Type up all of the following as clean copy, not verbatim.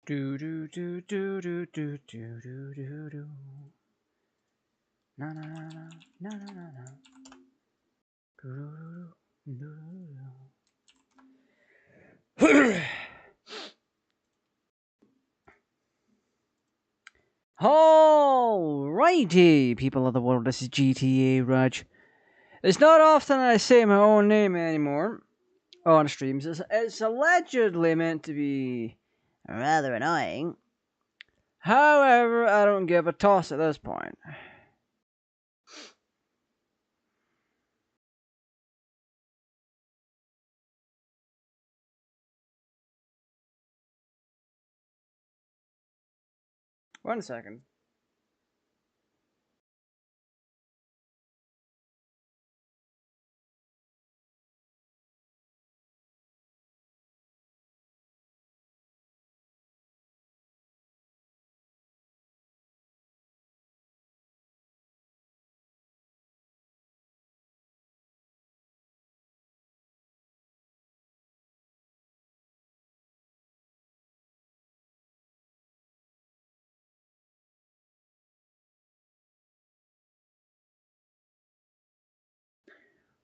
Do do do do do do do do do do. Na na na na na na na na. Do do do do do. Alrighty, people of the world, this is GTAraj. It's not often I say my own name anymore on streams. It's allegedly meant to be rather annoying. However, I don't give a toss at this point. One second.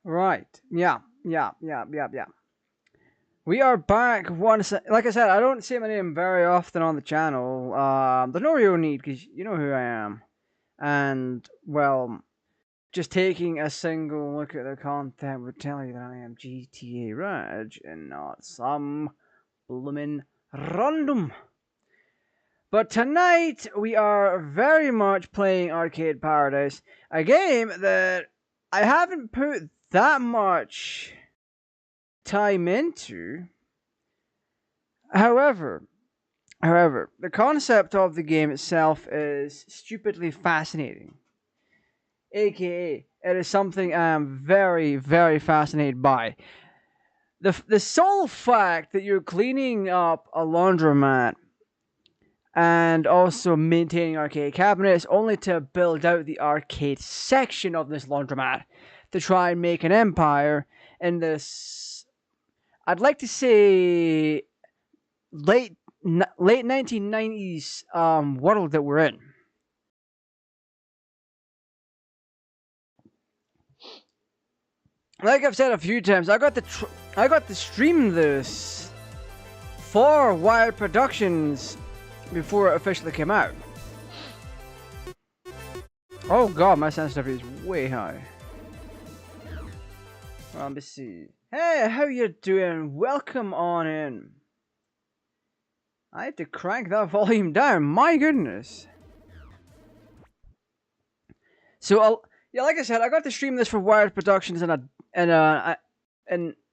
Right. Yeah. We are back once. Like I said, I don't say my name very often on the channel. There's no real need because you know who I am. And, well, just taking a single look at the content would tell you that I am GTAraj and not some bloomin' random. But tonight we are very much playing Arcade Paradise, a game that I haven't put that much time into. However, the concept of the game itself is stupidly fascinating. AKA, it is something I am very, very fascinated by. The sole fact that you're cleaning up a laundromat and also maintaining arcade cabinets only to build out the arcade section of this laundromat to try and make an empire in this, I'd like to say, late 1990s world that we're in. Like I've said a few times, I got to stream this for Wired Productions before it officially came out. Oh god, my sensitivity is way high. Let me see. Hey, how you doing? Welcome on in. I had to crank that volume down. My goodness. So, yeah, like I said, I got to stream this for Wired Productions in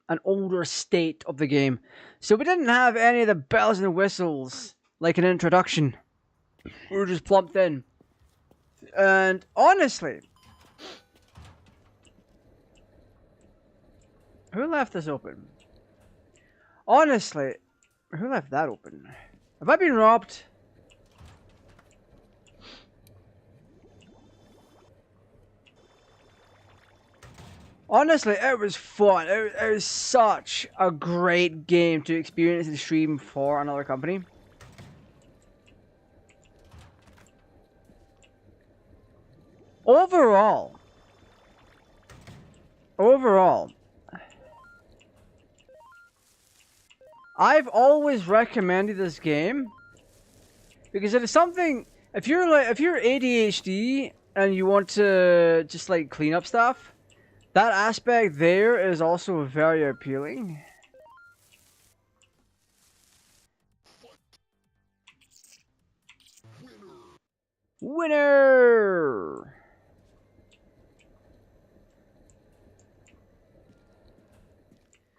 an older state of the game, so we didn't have any of the bells and whistles like an introduction. We were just plumped in, and honestly, who left this open? Honestly, who left that open? Have I been robbed? Honestly, it was fun. It was such a great game to experience and stream for another company. Overall, I've always recommended this game because it is something. If you're ADHD and you want to just like clean up stuff, that aspect there is also very appealing. Winner!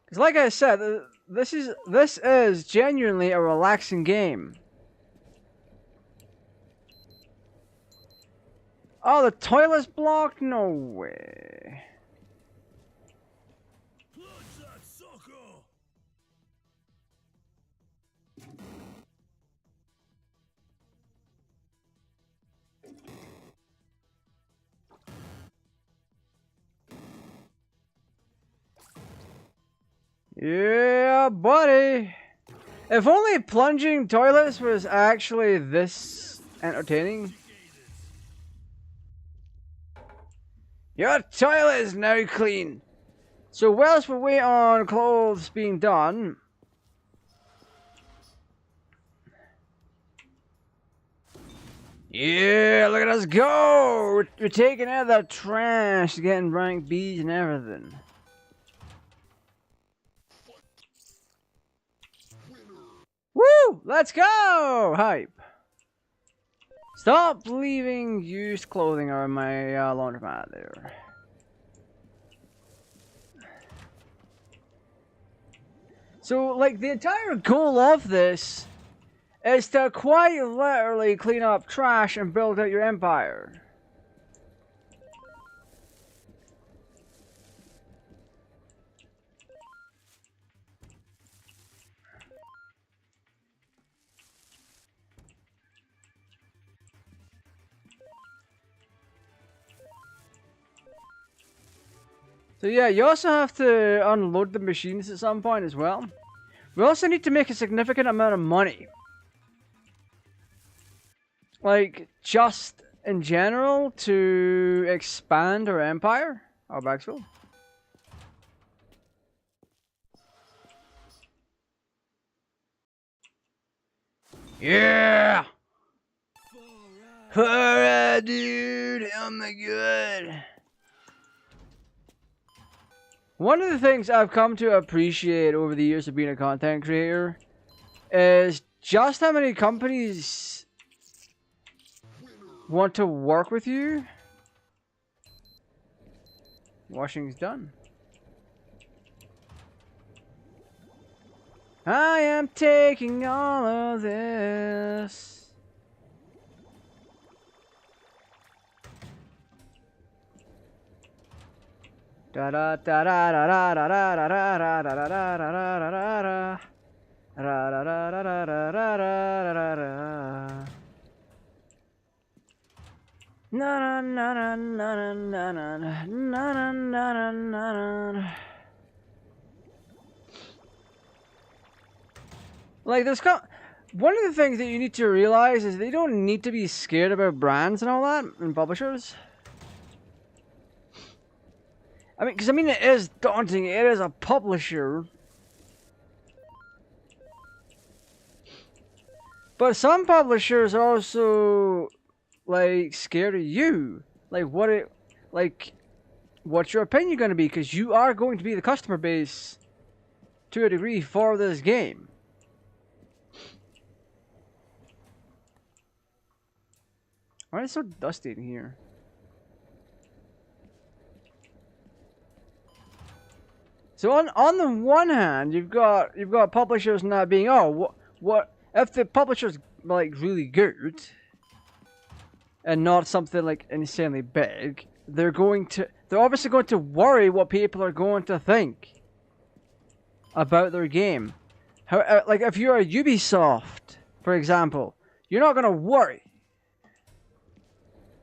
Because like I said, this is genuinely a relaxing game. Oh, the toilet's blocked? No way. Yeah, buddy. If only plunging toilets was actually this entertaining. Your toilet is now clean. So whilst we wait on clothes being done, yeah, look at us go! We're taking out the trash, getting rank B's and everything. Woo! Let's go! Hype. Stop leaving used clothing on my laundromat there. So, like, the entire goal of this is to quite literally clean up trash and build out your empire. So yeah, you also have to unload the machines at some point as well. We also need to make a significant amount of money. Like, just in general to expand our empire. Our backfill. Yeah! Alright, dude! Oh my god! One of the things I've come to appreciate over the years of being a content creator is just how many companies want to work with you. Washing's done. I am taking all of this. Da da da da da da da da da da da da da da da da. Na na na na na na na na na na na na. Like there's one of the things that you need to realize is they don't need to be scared about brands and all that and publishers. I mean, because it is daunting. It is a publisher. But some publishers are also, like, scared of you. Like, what's your opinion going to be? Because you are going to be the customer base, to a degree, for this game. Why is it so dusty in here? So on the one hand, you've got publishers not being, oh, what if the publisher's like really good and not something like insanely big, they're obviously going to worry what people are going to think about their game. How, like if you're a Ubisoft, for example, you're not going to worry.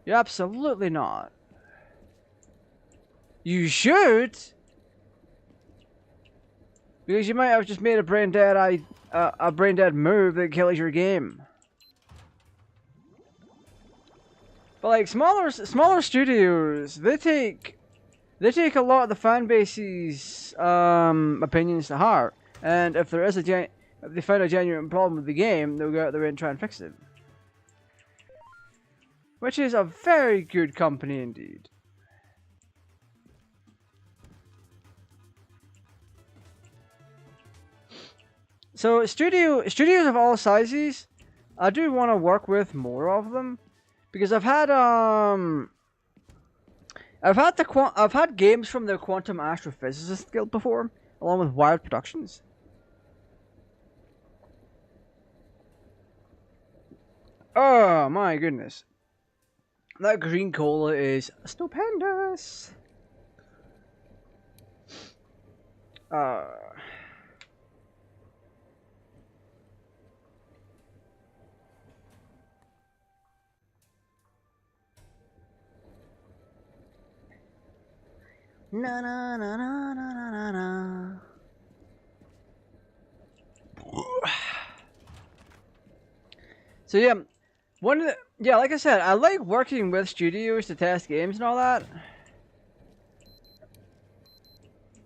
You're absolutely not. You should. Because you might have just made a brain dead move that kills your game. But like smaller studios, they take a lot of the fan base's opinions to heart, and if they find a genuine problem with the game, they'll go out there and try and fix it. Which is a very good company indeed. So studios of all sizes, I do want to work with more of them, because I've had games from the Quantum Astrophysicist Guild before, along with Wild Productions. Oh my goodness, that green cola is stupendous. Na na na na na na na. So yeah, like I said, I like working with studios to test games and all that.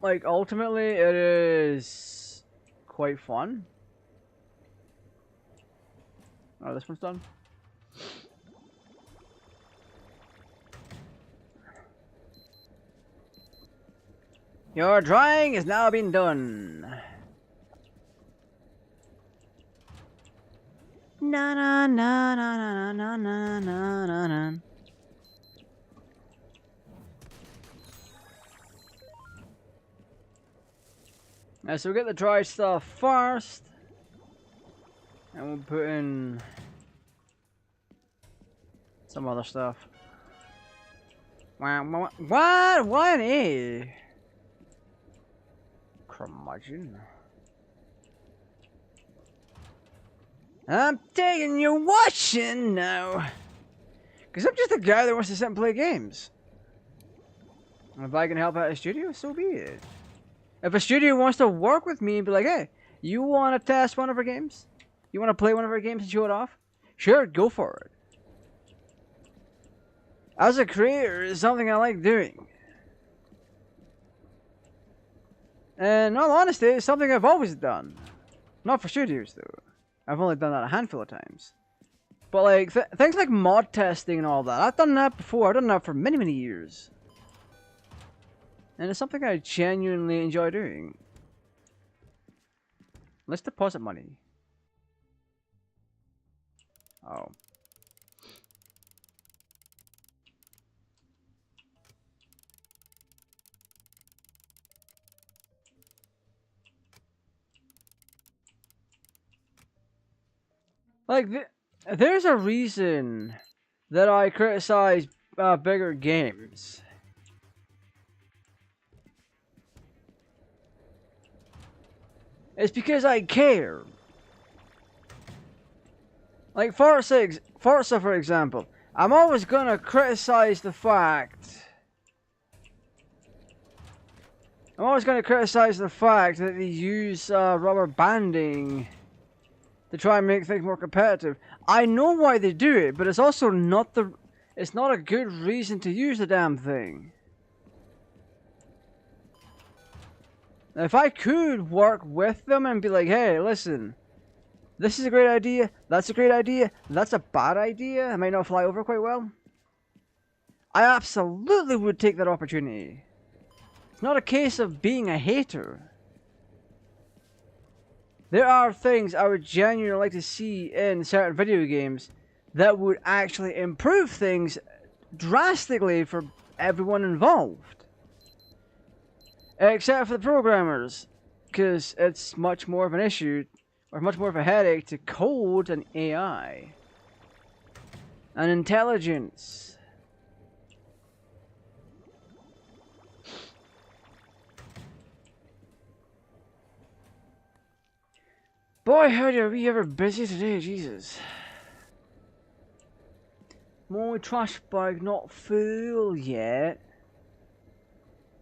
Like, ultimately, it is quite fun. Oh, this one's done. Your drying has now been done. Na na na na na na na na na na. Alright, so we'll get the dry stuff first. And we'll put in some other stuff. What? Why an A? Curmudgeon. I'm taking your washing now. Because I'm just a guy that wants to sit and play games. And if I can help out a studio, so be it. If a studio wants to work with me and be like, hey, you want to test one of our games? You want to play one of our games and show it off? Sure, go for it. As a creator, it's something I like doing. And in all honesty, it's something I've always done. Not for studios, though. I've only done that a handful of times. But like, things like mod testing and all that, I've done that before. I've done that for many, many years. And it's something I genuinely enjoy doing. Let's deposit money. Oh. Like, there's a reason that I criticize bigger games. It's because I care. Like Forza, for example. I'm always gonna criticize the fact... that they use rubber banding to try and make things more competitive. I know why they do it, but it's also not it's not a good reason to use the damn thing. If I could work with them and be like, hey, listen, this is a great idea, that's a great idea, that's a bad idea, it might not fly over quite well, I absolutely would take that opportunity. It's not a case of being a hater. There are things I would genuinely like to see in certain video games that would actually improve things drastically for everyone involved. Except for the programmers, because it's much more of an issue, or much more of a headache to code an AI. And intelligence. Boy, howdy, are we ever busy today, Jesus. My trash bag not full yet.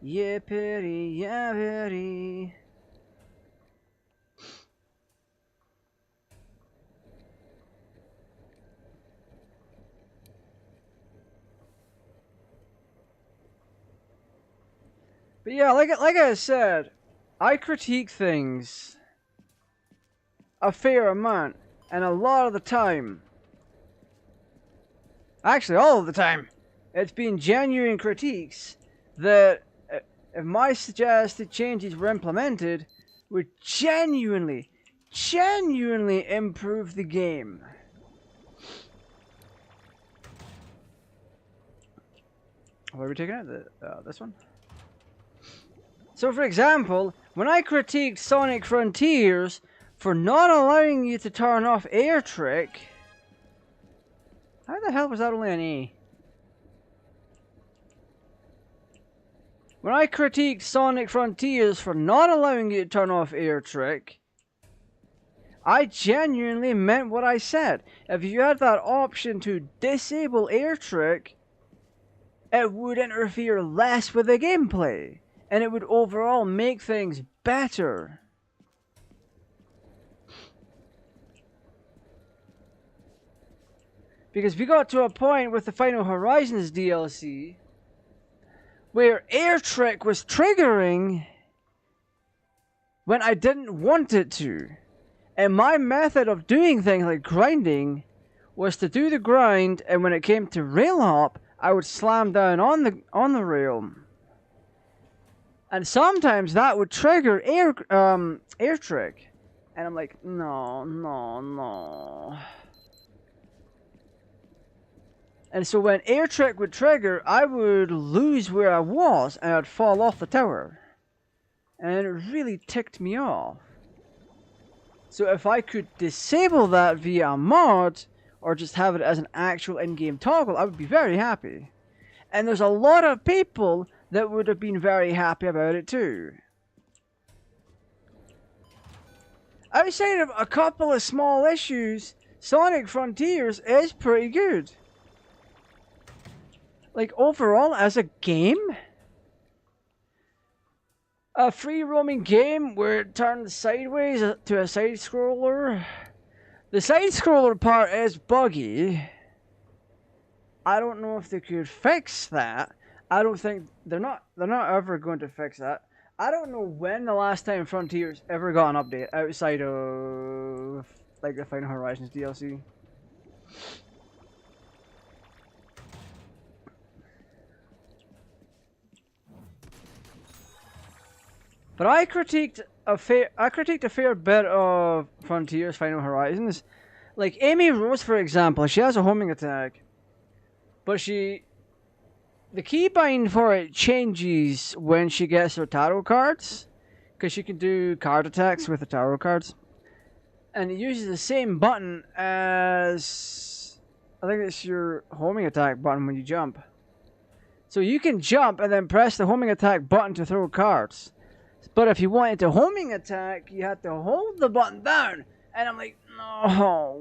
Yippity, yippity. But yeah, like I said, I critique things a fair amount, and a lot of the time, actually all of the time, it's been genuine critiques that, if my suggested changes were implemented, would genuinely improve the game. What are we taking out? This one? So for example, when I critiqued Sonic Frontiers for not allowing you to turn off air trick, how the hell was that only an A? When I critiqued Sonic Frontiers for not allowing you to turn off air trick, I genuinely meant what I said. If you had that option to disable air trick, it would interfere less with the gameplay, and it would overall make things better. Because we got to a point with the Final Horizons DLC where Air Trick was triggering when I didn't want it to. And my method of doing things like grinding was to do the grind, and when it came to rail hop, I would slam down on the rail. And sometimes that would trigger air trick. And I'm like, no, no, no. And so when air trick would trigger, I would lose where I was and I'd fall off the tower. And it really ticked me off. So if I could disable that via a mod, or just have it as an actual in-game toggle, I would be very happy. And there's a lot of people that would have been very happy about it too. Outside of a couple of small issues, Sonic Frontiers is pretty good. Like, overall, as a game, a free roaming game where it turns sideways to a side scroller. The side scroller part is buggy. I don't know if they could fix that. I don't think they're not ever going to fix that. I don't know when the last time Frontiers ever got an update outside of like the Final Horizons DLC. But I critiqued a fair bit of Frontiers Final Horizons. Like Amy Rose, for example, she has a homing attack, but the keybind for it changes when she gets her tarot cards, because she can do card attacks with the tarot cards, and it uses the same button as, I think it's your homing attack button when you jump. So you can jump and then press the homing attack button to throw cards. But if you wanted to homing attack, you had to hold the button down. And I'm like, no,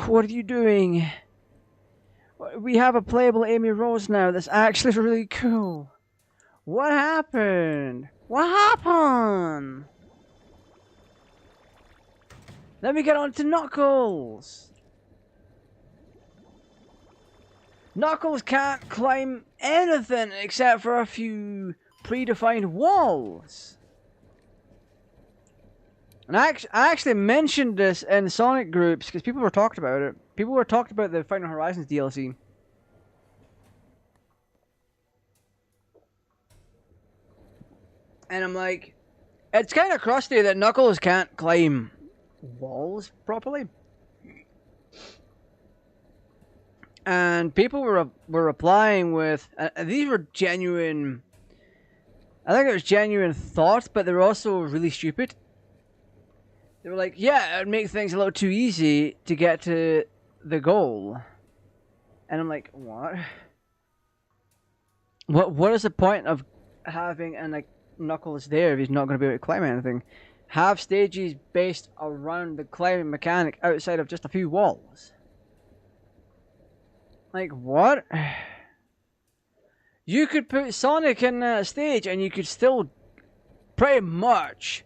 what are you doing? We have a playable Amy Rose now that's actually really cool. What happened? What happened? Let me get on to Knuckles. Knuckles can't climb anything except for a few predefined walls. And I actually mentioned this in Sonic groups because people were talking about it. People were talking about the Final Horizons DLC. And I'm like, it's kind of crusty that Knuckles can't climb walls properly. And people were replying with, these were genuine, I think it was genuine thoughts, but they were also really stupid. They were like, yeah, it'd make things a little too easy to get to the goal. And I'm like, what? What is the point of having Knuckles there if he's not going to be able to climb anything? Have stages based around the climbing mechanic outside of just a few walls. Like, what? You could put Sonic in that stage and you could still pretty much,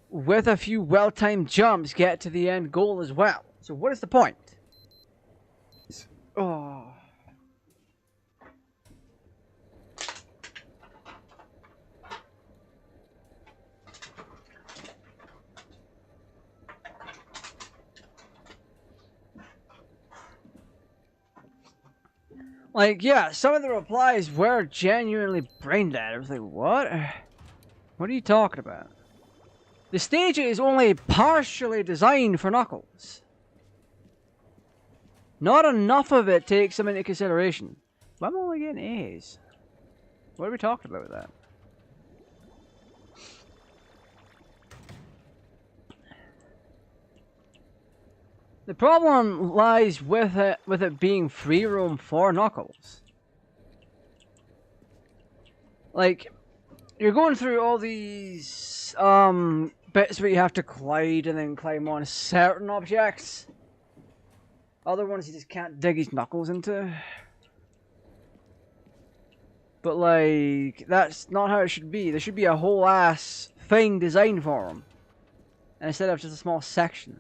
with a few well-timed jumps, get to the end goal as well. So what is the point? Oh. Like, yeah, some of the replies were genuinely brain dead. I was like, what? What are you talking about? The stage is only partially designed for Knuckles. Not enough of it takes them into consideration. But I'm only getting A's. What are we talking about with that? The problem lies with it being free roam for Knuckles. Like, you're going through all these bits where you have to glide and then climb on certain objects. Other ones he just can't dig his knuckles into. But like, that's not how it should be. There should be a whole ass thing designed for him, instead of just a small section.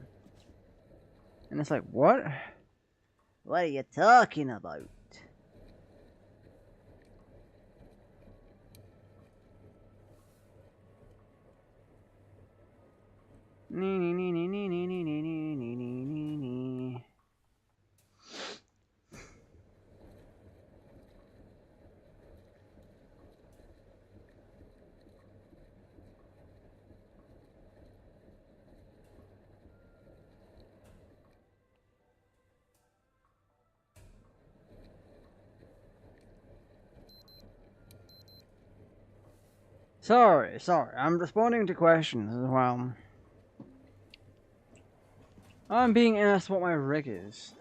And it's like, what? What are you talking about? Sorry, I'm responding to questions as well. I'm being asked what my rig is.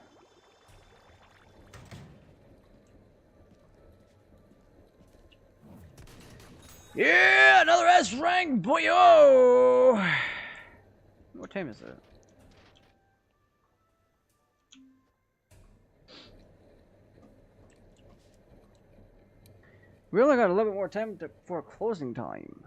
Yeah, another S rank, boyo! What time is it? We only got a little bit more time for closing time.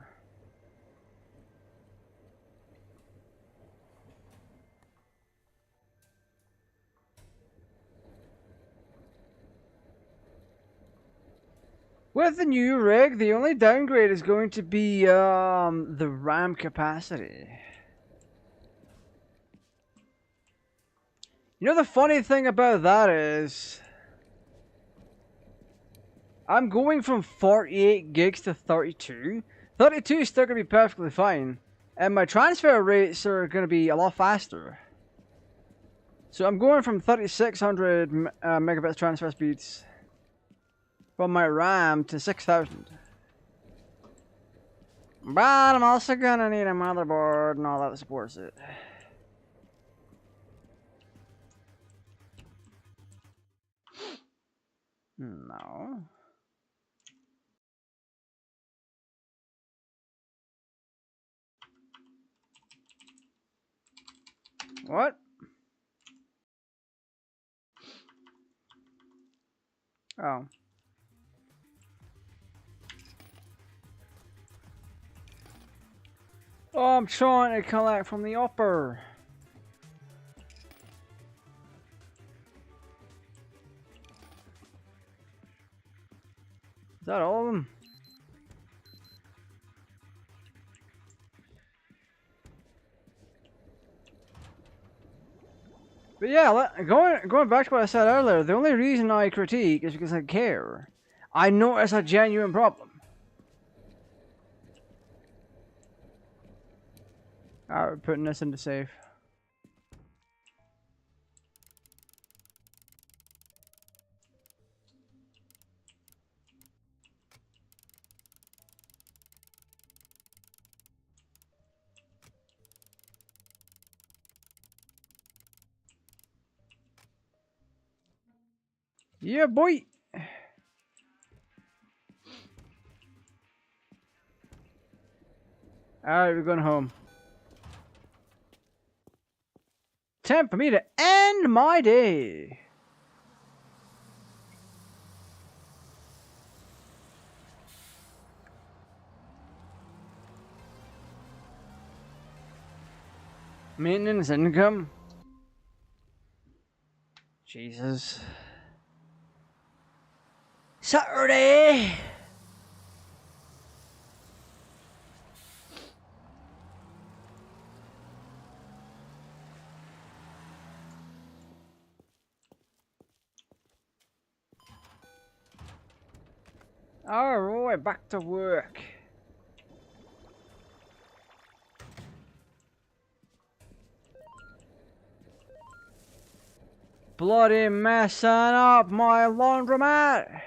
With the new rig, the only downgrade is going to be the RAM capacity. You know the funny thing about that is, I'm going from 48 gigs to 32. 32 is still going to be perfectly fine, and my transfer rates are going to be a lot faster. So I'm going from 3600 megabits transfer speeds from my RAM to 6000. But I'm also gonna need a motherboard and all that supports it. No. What? Oh. Oh, I'm trying to collect from the upper. Is that all of them? But yeah, going back to what I said earlier, the only reason I critique is because I care. I know it's a genuine problem. Alright, we're putting this into safe. Yeah, boy! Alright, we're going home. Time for me to end my day. Maintenance income. Jesus. Saturday. Alright, back to work. Bloody messing up my laundromat.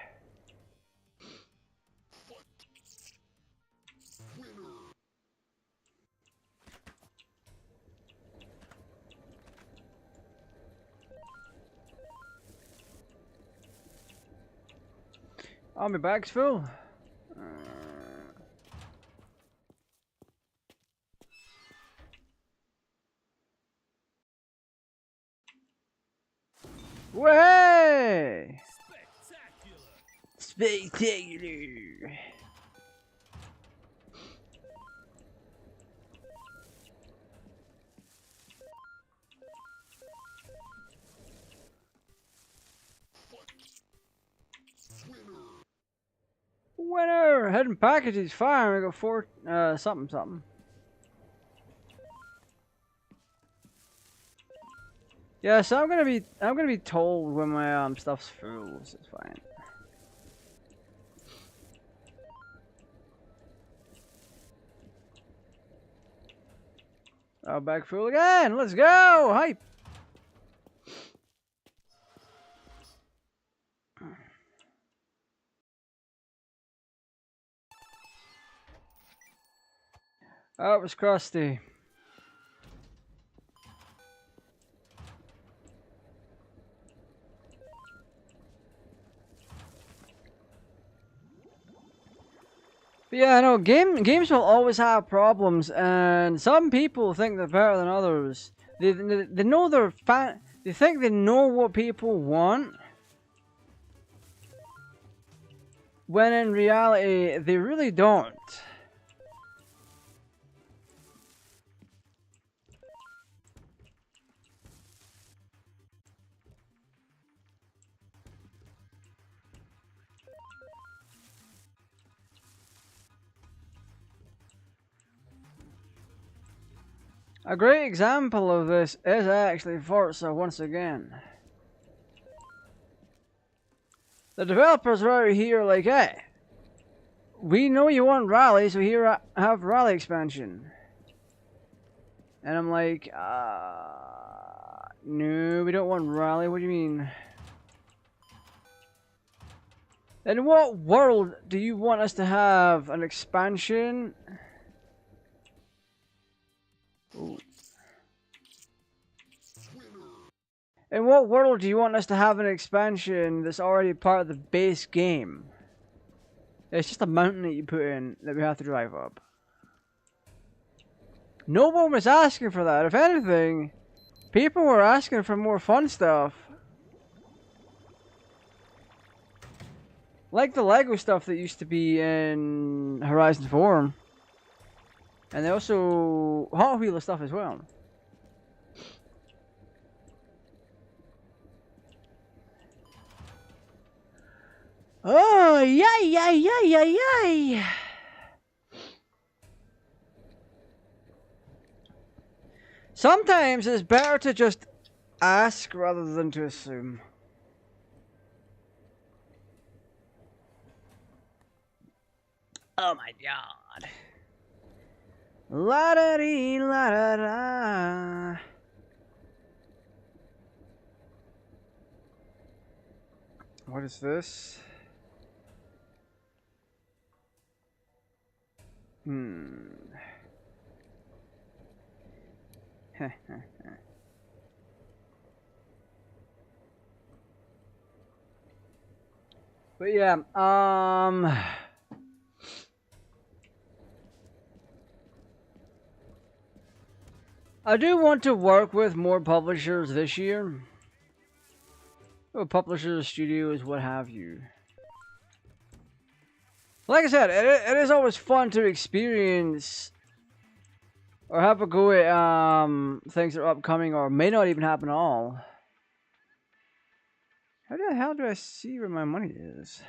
Oh, my bag's full. Way! Spectacular! Winner! Hidden packages, fire. We got 4 something. Yeah, so I'm gonna be told when my stuff's full, so it's fine. Oh, back full again. Let's go! Hype! Oh, it was crusty. But yeah, no, games will always have problems, and some people think they're better than others. They know they think they know what people want, when in reality they really don't. A great example of this is actually Forza once again. The developers are out here like, hey, we know you want Rally, so here have Rally expansion. And I'm like, no, we don't want Rally. What do you mean? In what world do you want us to have an expansion? Ooh. In what world do you want us to have an expansion that's already part of the base game? It's just a mountain that you put in that we have to drive up. No one was asking for that. If anything, people were asking for more fun stuff. Like the Lego stuff that used to be in Horizon 4. And they also Hot Wheeler stuff as well. Oh, yay. Sometimes it's better to just ask rather than to assume. Oh my god. La da dee la da da. What is this? But yeah, I do want to work with more publishers this year. Or publishers, studios, what have you. Like I said, it is always fun to experience or have a go at things that are upcoming or may not even happen at all. How the hell do I see where my money is?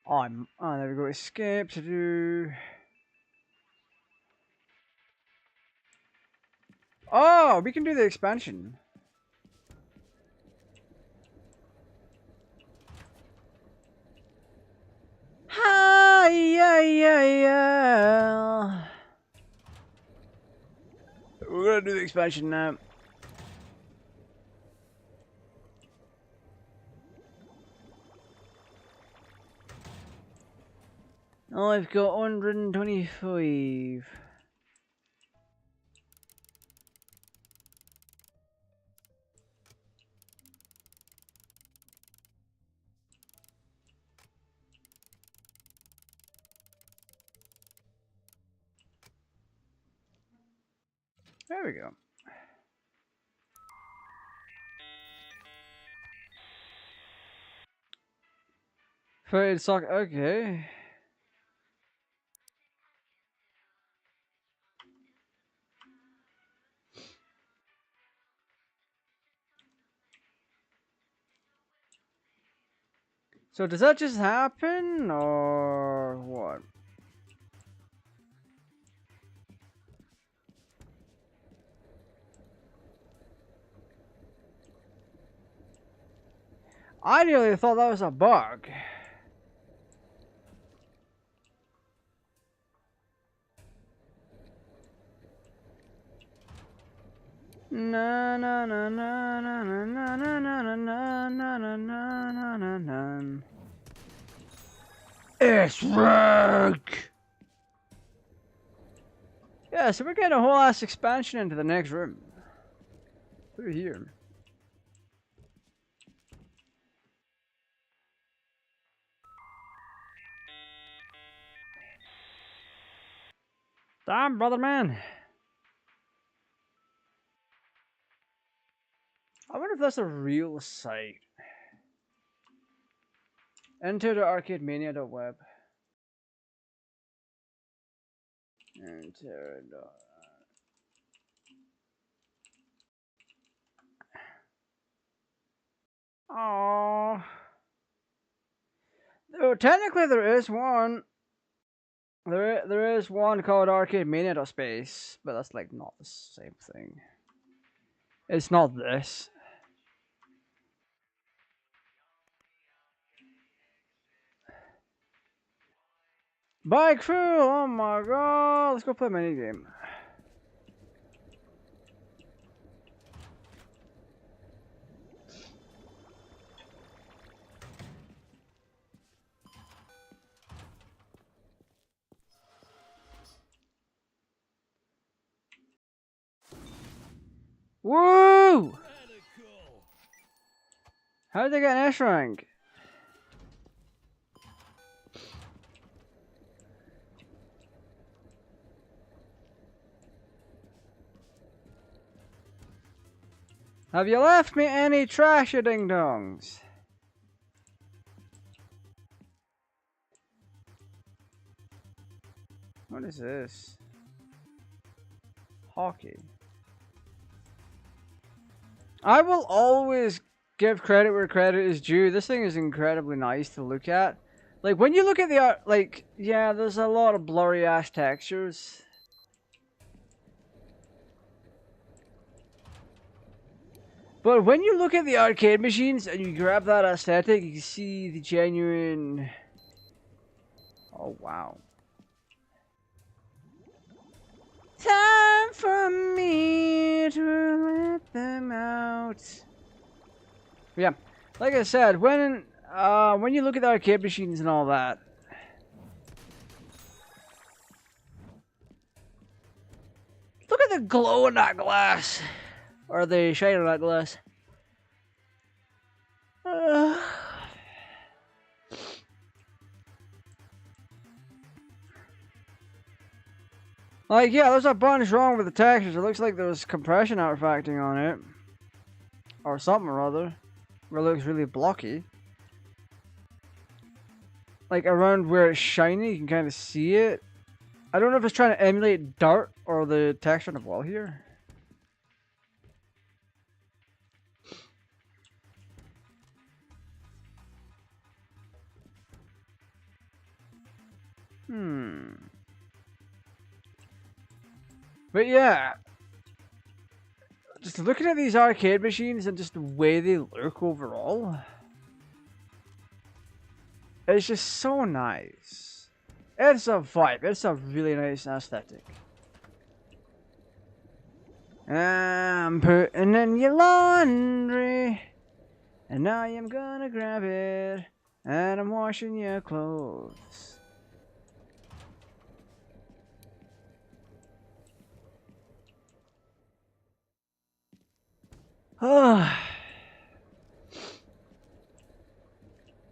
Oh, there we go. Escape to do. Oh, we can do the expansion. Hi, yeah. We're gonna do the expansion now. Oh, I've got 125. There we go. Faded sock. Okay. So does that just happen, or what? I really thought that was a bug. Na na na na na na na na na na na na na na na. It's rank. Yeah, so we're getting a whole ass expansion into the next room. Through here. Damn, brother man. I wonder if that's a real site. Enter the arcademania.web. Enter the... Oh. Though technically there is one. There is one called arcademania.space, but that's like not the same thing. It's not this. Bye crew! Oh my god! Let's go play a minigame. Woo! How did they get an S rank? Have you left me any trash, ding dongs? What is this? Hockey. I will always give credit where credit is due. This thing is incredibly nice to look at. Like, when you look at the art, like, yeah, there's a lot of blurry ass textures. But when you look at the arcade machines and you grab that aesthetic, you see the genuine... Oh, wow. Time for me to let them out. Yeah, like I said, when you look at the arcade machines and all that, look at the glow in that glass, or the shine of that glass. Like, yeah, there's a bunch wrong with the textures. It looks like there's compression artifacting on it. Or something or other. Where it looks really blocky. Like, around where it's shiny, you can kind of see it. I don't know if it's trying to emulate dirt or the texture on the wall here. But yeah, just looking at these arcade machines and just the way they look overall, it's just so nice. It's a vibe. It's a really nice aesthetic. I'm putting in your laundry, and I am gonna grab it, and I'm washing your clothes.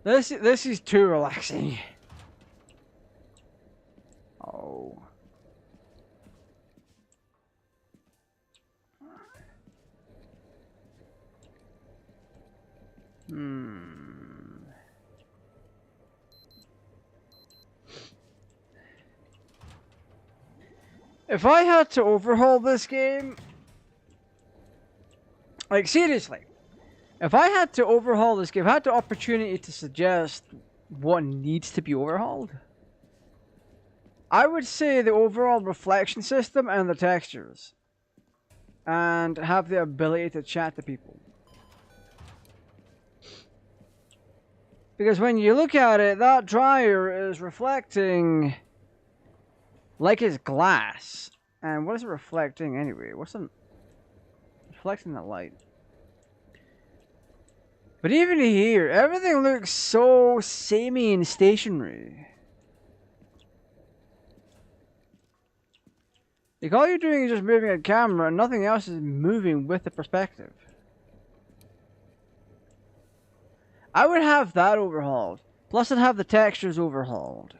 This is too relaxing. Oh. If I had to overhaul this game, like seriously, If I had to overhaul this game, if I had the opportunity to suggest what needs to be overhauled, I would say the overall reflection system and the textures. And have the ability to chat to people. Because when you look at it, that dryer is reflecting like it's glass. And what is it reflecting anyway? What's it reflecting that light? But even here, everything looks so samey and stationary. Like all you're doing is just moving a camera and nothing else is moving with the perspective. I would have that overhauled. Plus I'd have the textures overhauled.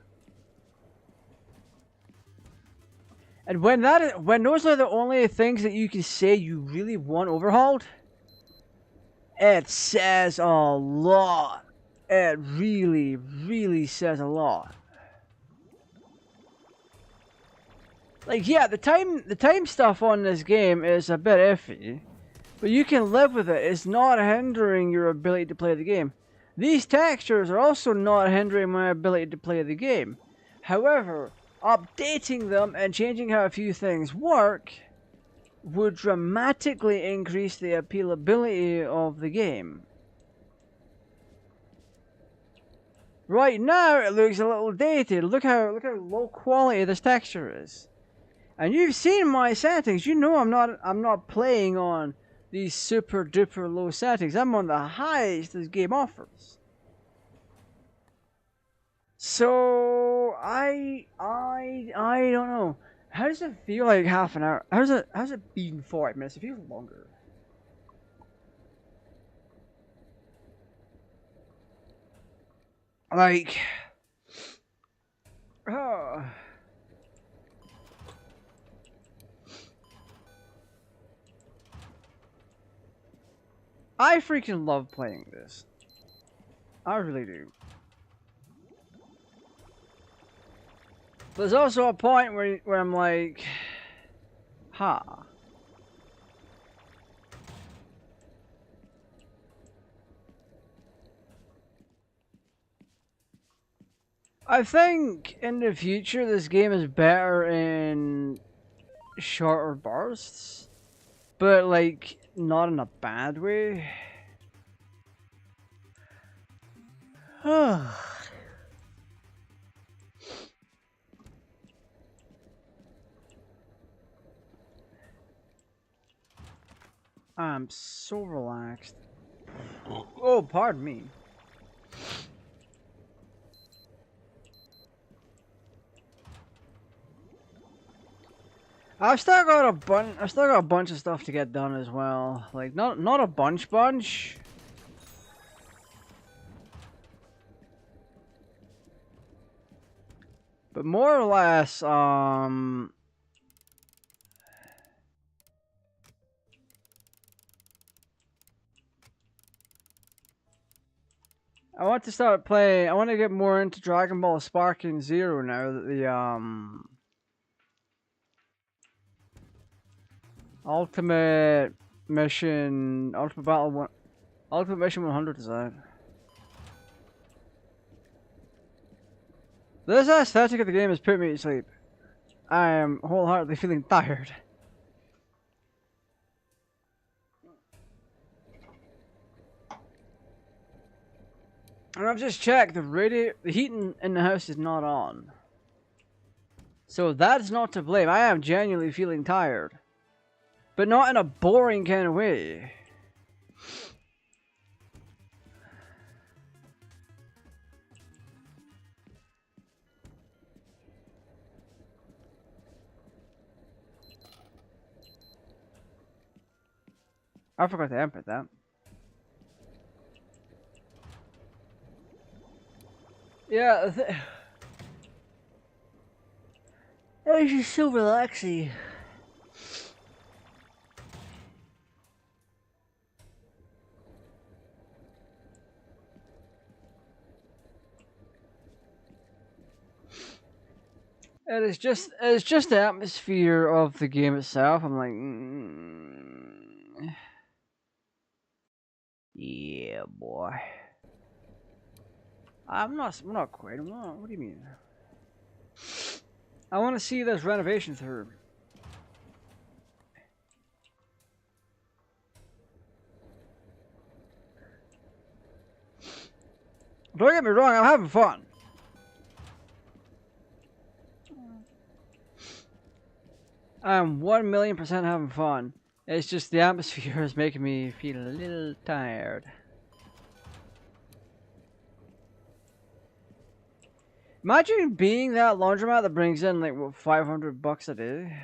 And when those are the only things that you can say you really want overhauled, it says a lot. It really, really says a lot. Like, yeah, the time stuff on this game is a bit iffy, but you can live with it. It's not hindering your ability to play the game. These textures are also not hindering my ability to play the game. However, updating them and changing how a few things work would dramatically increase the appealability of the game. Right now, it looks a little dated. Look how low quality this texture is. And you've seen my settings. You know I'm not playing on these super duper low settings. I'm on the highest this game offers. So I don't know. How does it feel like half an hour? How's it been 40 minutes? It feels longer. Like, oh. I freaking love playing this. I really do. There's also a point where I'm like, ha. I think in the future this game is better in shorter bursts, but like not in a bad way. I'm so relaxed. Oh, pardon me. I've still got a bunch of stuff to get done as well. Like not a bunch, but more or less. I want to start playing. I want to get more into Dragon Ball Sparking Zero now that the Ultimate Mission 100 is out. This aesthetic of the game has put me to sleep. I am wholeheartedly feeling tired. And I've just checked, the heating in the house is not on. So that's not to blame. I am genuinely feeling tired. But not in a boring kind of way. I forgot to input that. Yeah, it's just so relaxing. It's just the atmosphere of the game itself. I'm like, Yeah, boy. I'm not quitting. What do you mean? I want to see this renovation through. Don't get me wrong, I'm having fun. I'm 1,000,000% having fun. It's just the atmosphere is making me feel a little tired. Imagine being that laundromat that brings in like what, $500 a day.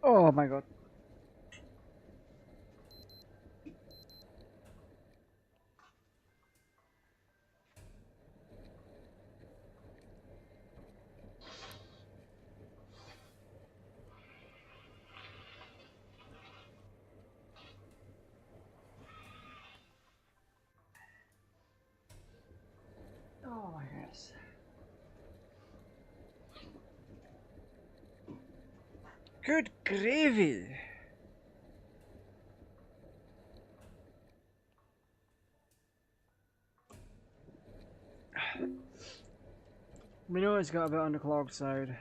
Oh my god. Oh my goodness. Good gravy. We know it's got a bit on the clogged side.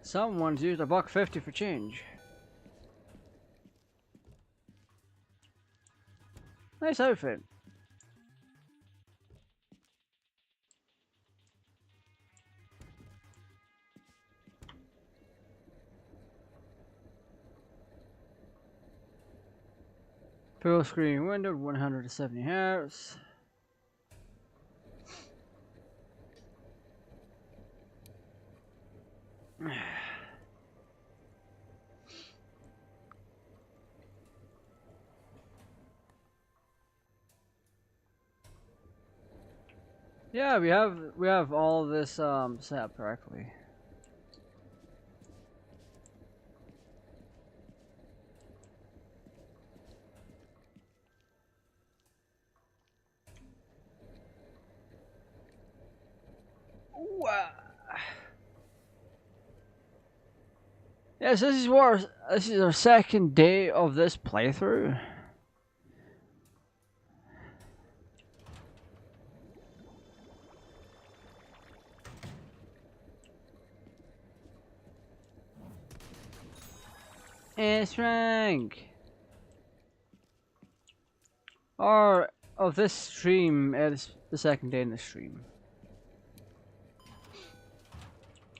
Someone's used $1.50 for change. Nice outfit. Full screen window, 170 Hz. Yeah, we have all of this set up correctly. Yes, this is our second day of this playthrough. S rank. Or of this stream, it's the second day in the stream.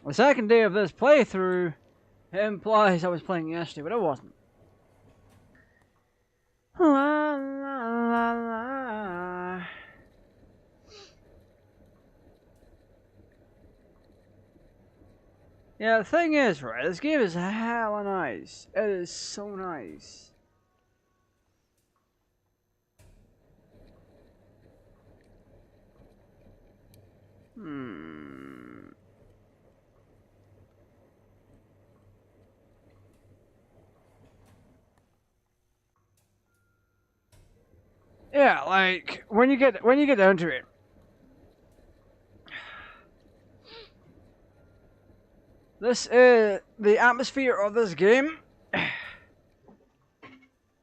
The second day of this playthrough implies I was playing yesterday, but I wasn't. La, la, la, la. Yeah, the thing is, right, this game is hella nice. It is so nice. Yeah, like when you get down to it, this is the atmosphere of this game.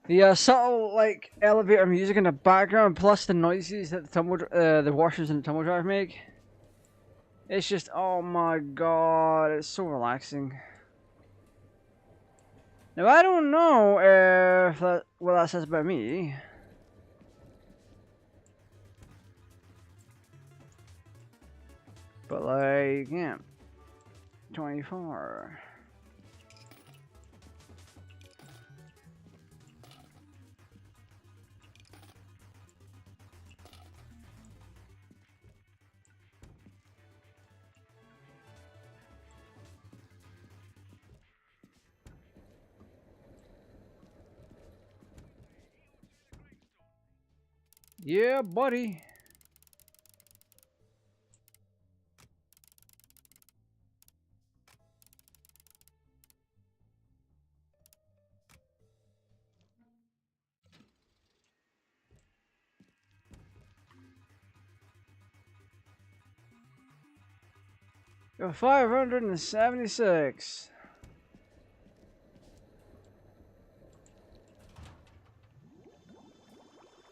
The subtle like elevator music in the background, plus the noises that the washers and the tumble dryer make. It's just, oh my god, it's so relaxing. Now I don't know if what that says about me. But like, yeah. 24. Yeah, buddy. You're 576.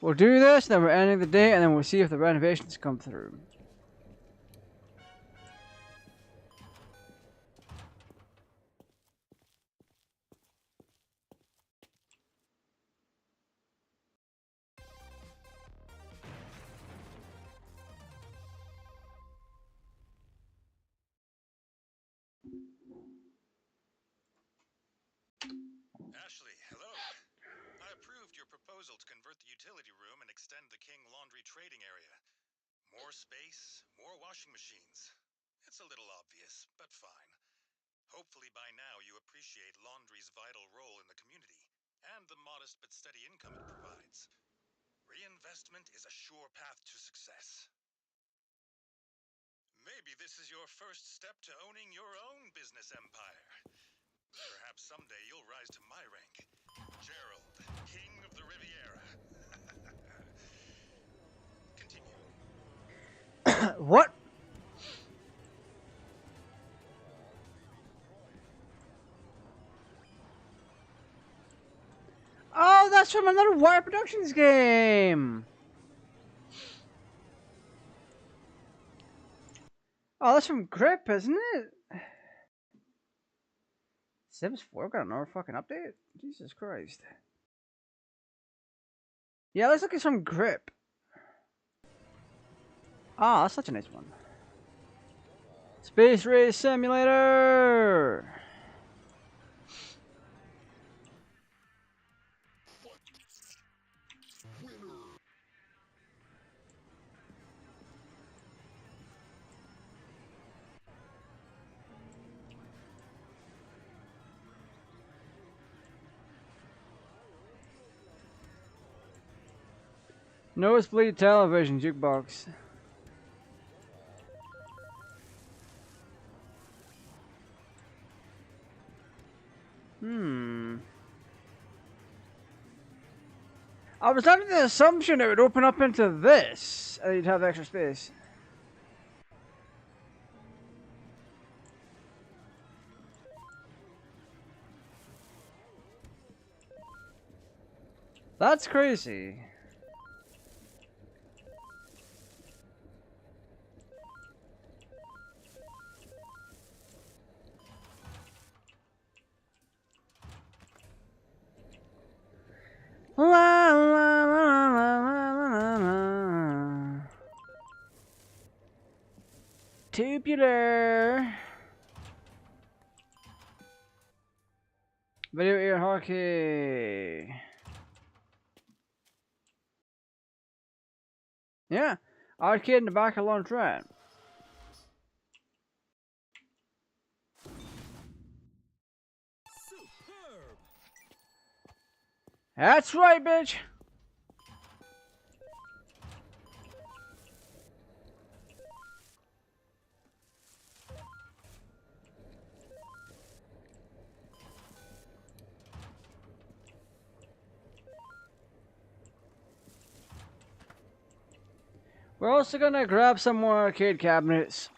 We'll do this, then we're ending the day, and then we'll see if the renovations come through. Ashley, hello. I approved your proposal to convert the utility room and extend the King Laundry trading area. More space, more washing machines. It's a little obvious, but fine. Hopefully by now you appreciate laundry's vital role in the community, and the modest but steady income it provides. Reinvestment is a sure path to success. Maybe this is your first step to owning your own business empire. Perhaps someday you'll rise to my rank. Gerald, King of the Riviera. Continue. What? Oh, that's from another Wire Productions game. Oh, that's from Grip, isn't it? Sims 4 got another fucking update? Jesus Christ. Yeah, looks like it's from Grip. Ah, that's such a nice one. Space Race Simulator! Nosebleed television jukebox. I was under the assumption it would open up into this, and you'd have extra space. That's crazy. La la la la la la la. Tubular. Video ear hockey. Yeah, arcade in the back of laundrette. Superb. That's right, bitch. We're also gonna grab some more arcade cabinets.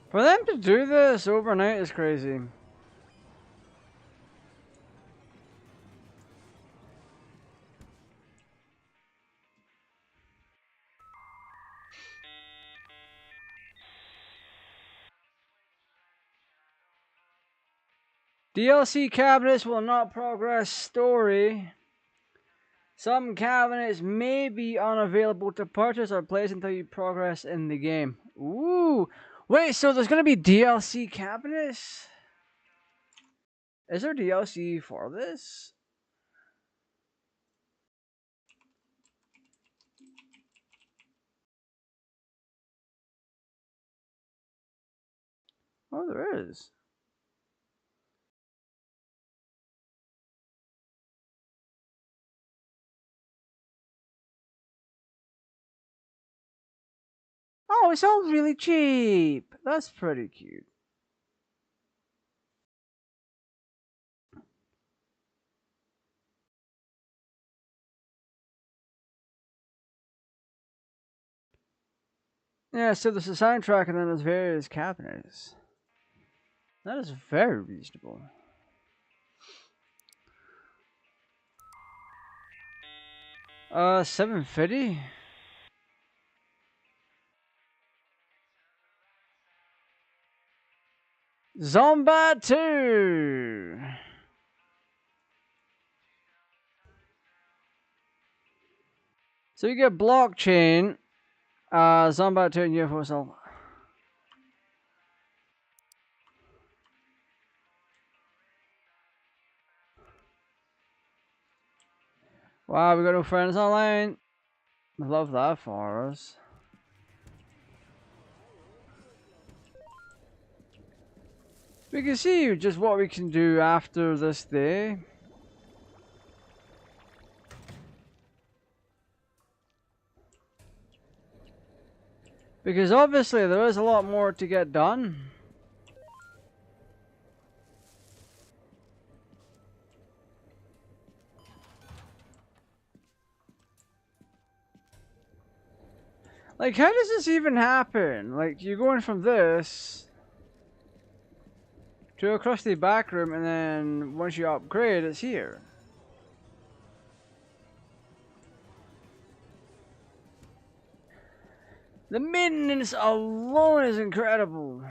For them to do this overnight is crazy. DLC cabinets will not progress story. Some cabinets may be unavailable to purchase or place until you progress in the game. Ooh! Wait, so there's gonna be DLC cabinets? Is there DLC for this? Oh, there is. Oh, it's all really cheap. That's pretty cute. Yeah, so there's a soundtrack and then there's various cabinets. That is very reasonable. $7.50. Zombat 2. So you get blockchain, Zombat 2, and UFO Assault. Wow, we got no friends online. I love that for us. We can see just what we can do after this day. Because obviously there is a lot more to get done. Like, how does this even happen? Like, you're going from this to across the back room, and then once you upgrade, it's here. The maintenance alone is incredible.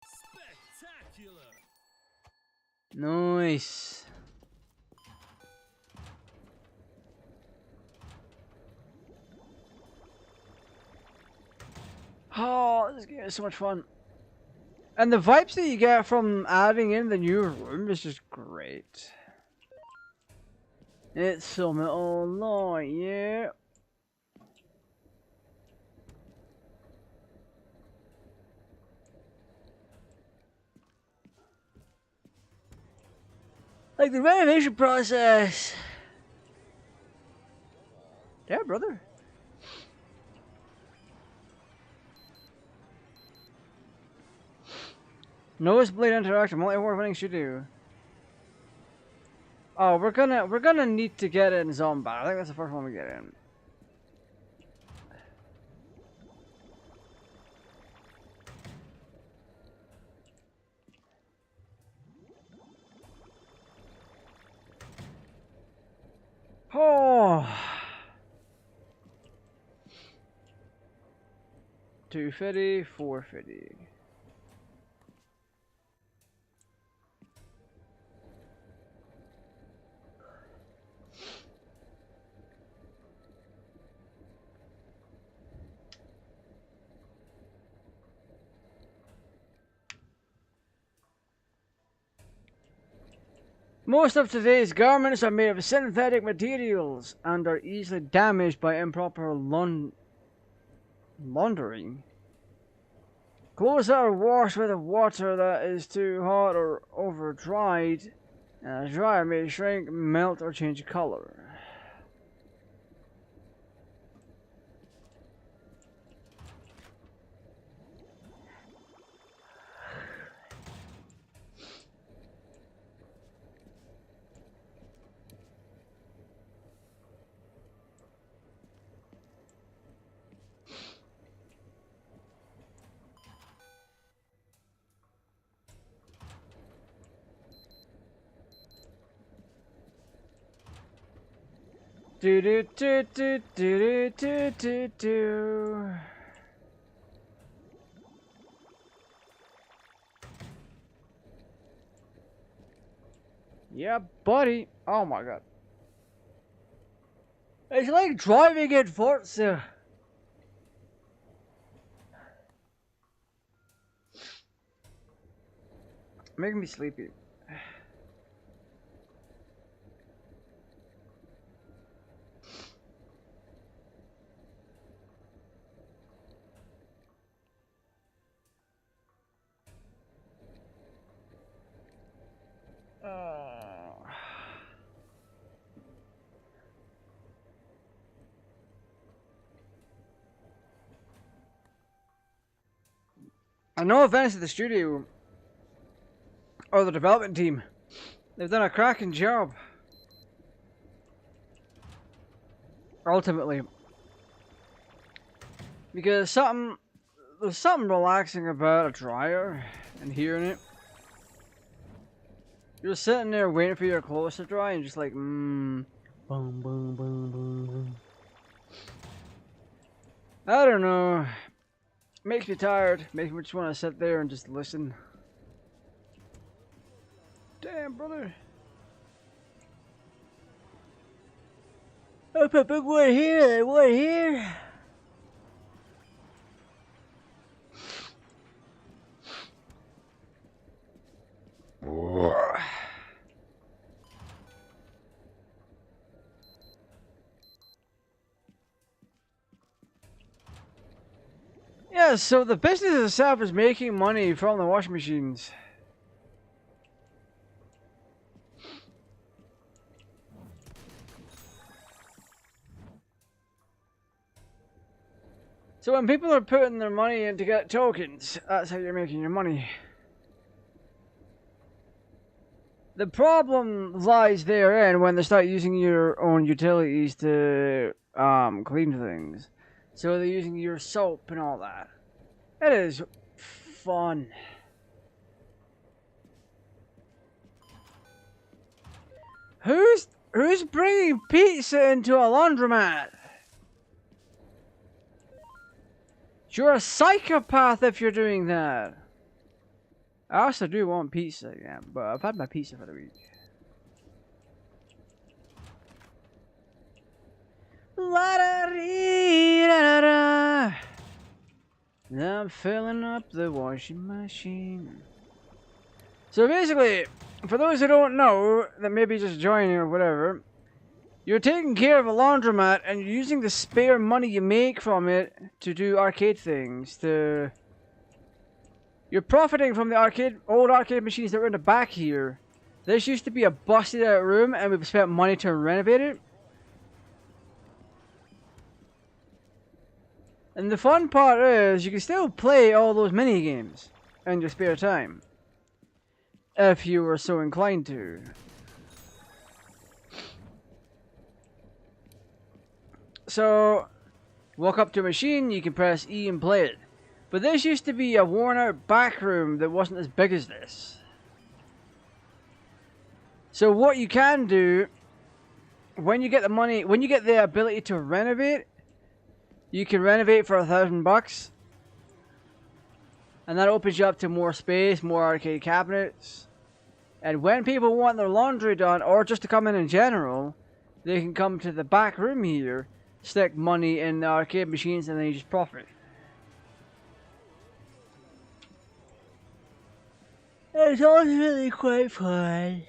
Spectacular. Nice. Oh, this game is so much fun. And the vibes that you get from adding in the new room is just great. It's Summit Online, yeah. Like the renovation process. Yeah, brother. Noticeably interactive, multi-award-winning studio. Oh, we're gonna need to get in Zombat. I think that's the first one we get in. Oh. 250, 450. Most of today's garments are made of synthetic materials and are easily damaged by improper laundering. Clothes that are washed with water that is too hot or over dried, and a dryer may shrink, melt, or change color. Do do do do do do do do. Yeah, buddy. Oh my god. It's like driving in Forza. Making me sleepy. And no offense to the studio or the development team. They've done a cracking job. Ultimately. Because there's something relaxing about a dryer and hearing it. You're sitting there waiting for your clothes to dry and just like, boom, boom, boom, boom, boom. I don't know. Makes me tired. Makes me just want to sit there and just listen. Damn, brother. I put big one here, one here. Yeah, so the business itself is making money from the washing machines. So when people are putting their money in to get tokens, that's how you're making your money. The problem lies therein when they start using your own utilities to clean things. So they're using your soap and all that. It is fun. Who's bringing pizza into a laundromat? You're a psychopath if you're doing that. I also do want pizza, yeah, but I've had my pizza for the week. La da dee da da da. I'm filling up the washing machine. So basically, for those who don't know, that maybe just joining or whatever, you're taking care of a laundromat and you're using the spare money you make from it to do arcade things. You're profiting from the old arcade machines that were in the back here. This used to be a busted out room and we've spent money to renovate it. And the fun part is, you can still play all those mini games in your spare time, if you were so inclined to. So, walk up to a machine, you can press E and play it. But this used to be a worn out back room that wasn't as big as this. So what you can do, when you get the money, when you get the ability to renovate, you can renovate for $1,000, and that opens you up to more space, more arcade cabinets. And when people want their laundry done, or just to come in general, they can come to the back room here, stick money in the arcade machines, and then you just profit. It's ultimately quite fun.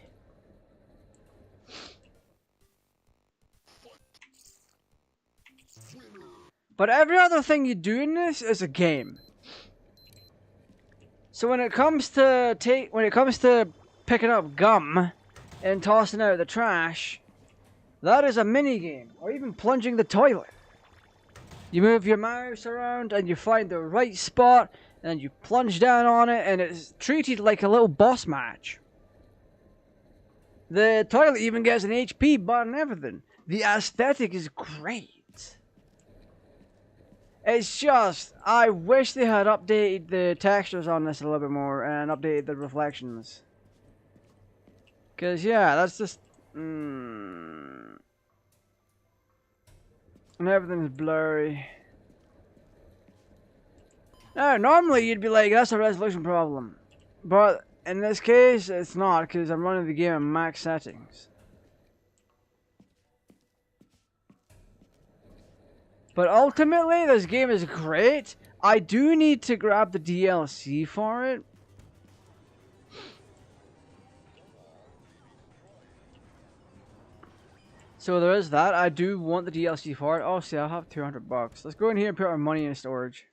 But every other thing you do in this is a game. So when it comes to picking up gum and tossing out the trash, that is a mini game, or even plunging the toilet. You move your mouse around and you find the right spot, and you plunge down on it, and it's treated like a little boss match. The toilet even gets an HP bar and everything. The aesthetic is great. It's just, I wish they had updated the textures on this a little bit more and updated the reflections. Because, yeah, that's just... and everything's blurry. Now, normally you'd be like, that's a resolution problem. But in this case, it's not, because I'm running the game at max settings. But ultimately, this game is great. I do need to grab the DLC for it. So there is that. I do want the DLC for it. Oh, see, I'll have $200. Let's go in here and put our money in storage.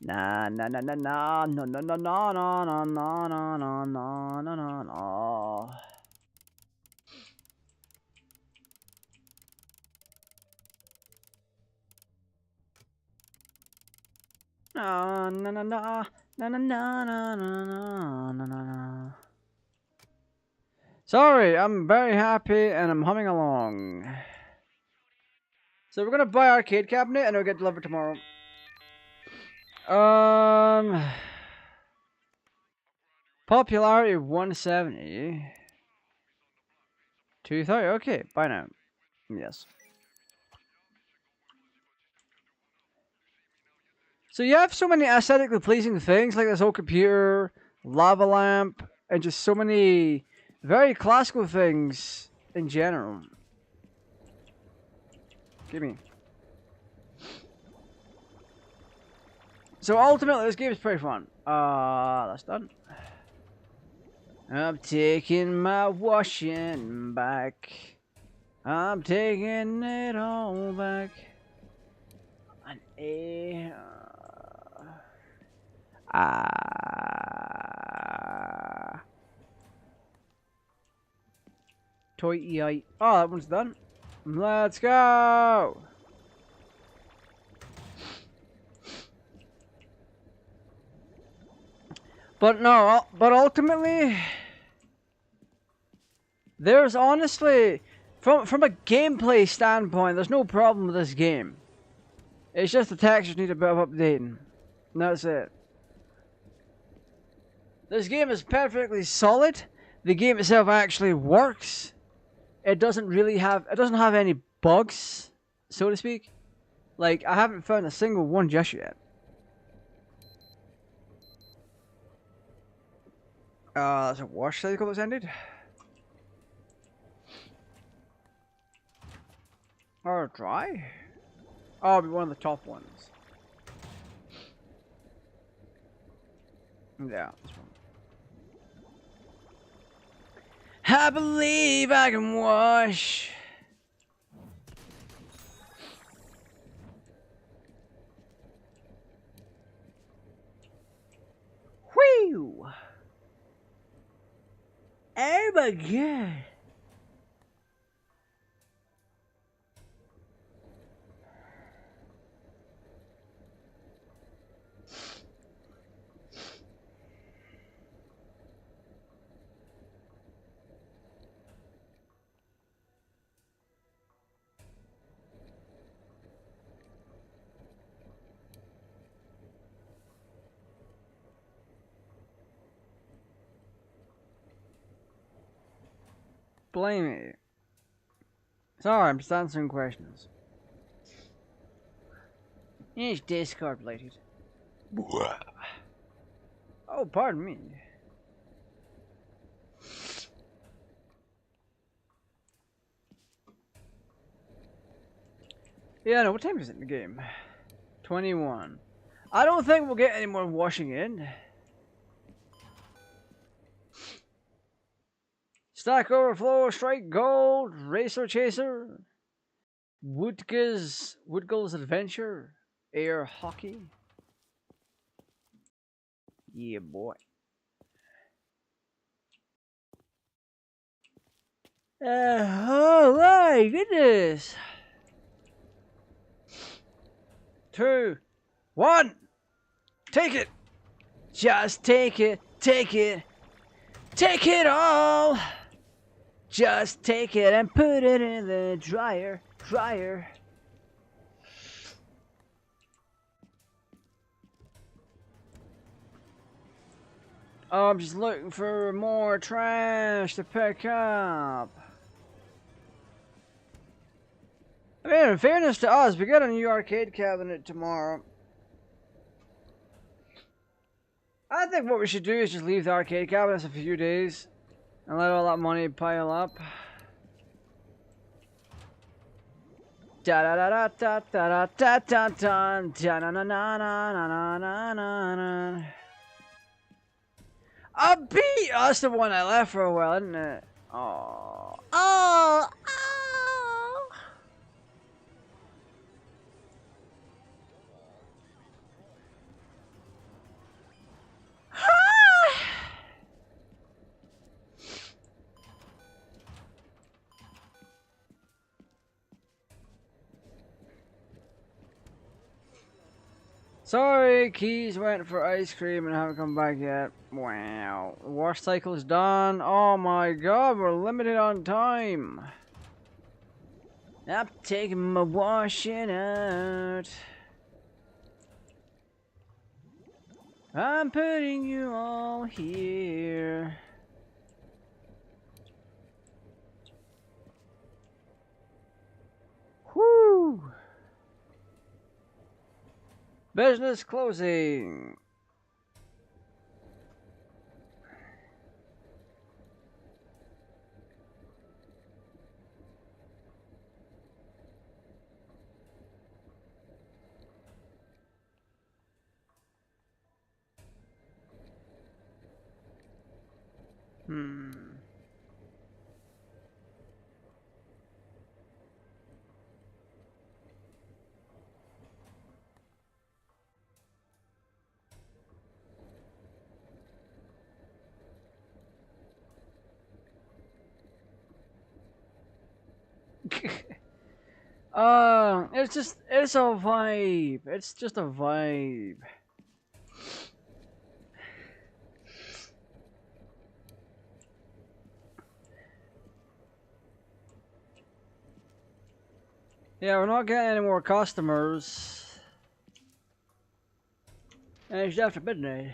Nah, nah, nah, nah, nah, no, no, no, no, no, no, no, no, no, no, no, no, no. Na na na na na na na na na na na. Sorry, I'm very happy and I'm humming along. So we're gonna buy arcade cabinet and it'll get delivered tomorrow. Popularity 170. 230. Okay, buy now. Yes. So you have so many aesthetically pleasing things like this old computer, lava lamp, and just so many very classical things in general. Give me. So ultimately, this game is pretty fun. That's done. I'm taking my washing back. I'm taking it all back. An A. Toy EI. Oh, that one's done. Let's go. But no, but ultimately, there's honestly, from a gameplay standpoint, there's no problem with this game. It's just the textures need a bit of updating. And that's it. This game is perfectly solid. The game itself actually works. It doesn't have any bugs, so to speak. Like, I haven't found a single one just yet. That's a wash cycle that's ended. Or dry? Oh, it'll be one of the top ones. Yeah, this one. I believe I can wash. Whew! Oh my god! Blame me. Sorry, I'm just answering questions. It's Discord related. Oh, pardon me. Yeah, no, what time is it in the game? 21. I don't think we'll get any more washing in. Stack Overflow, Strike Gold, Racer Chaser, Woodgull's Adventure, Air Hockey. Yeah, boy. Oh my goodness. 2, 1. Take it. Just take it. Take it. Take it all. Just take it and put it in the dryer. Dryer. Oh, I'm just looking for more trash to pick up. I mean, in fairness to us, we got a new arcade cabinet tomorrow. I think what we should do is just leave the arcade cabinets a few days and let all that money pile up. Da da da da da da da da da da na na na na na na na na. A beat! Oh, that's the one I left for a while, isn't it? Oh. Oh! Oh! Sorry, Keys went for ice cream and haven't come back yet. Wow. The wash cycle's done. Oh my god, we're limited on time. I'm taking my washing out. I'm putting you all here. Whoo! Business closing. It's a vibe. It's just a vibe. Yeah, we're not getting any more customers. And it's after midnight.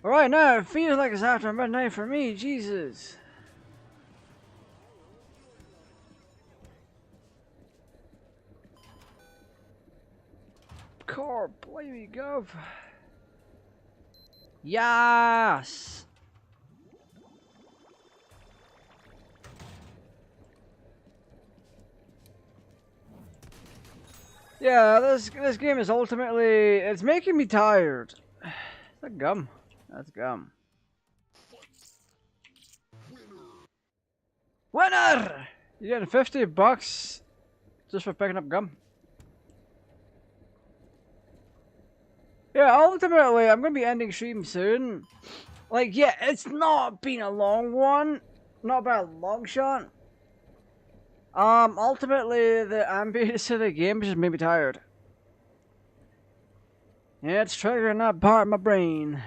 Alright, now it feels like it's after midnight for me, Jesus. Car, play me, gov. Yes! Yeah, this game is ultimately, it's making me tired. Is that gum? That's gum. Winner! You're getting $50 just for picking up gum. Yeah, ultimately, I'm gonna be ending stream soon. Like, yeah, it's not been a long one, not by a long shot. Ultimately, the ambience of the game just made me tired. Yeah, it's triggering that part of my brain.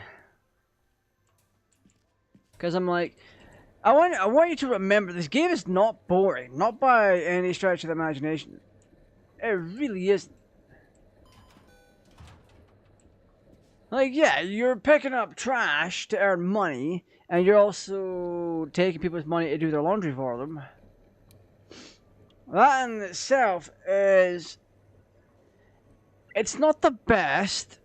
Cause I'm like, I want you to remember this game is not boring, not by any stretch of the imagination. It really isn't. Like, yeah, you're picking up trash to earn money, and you're also taking people's money to do their laundry for them. That in itself is... It's not the best,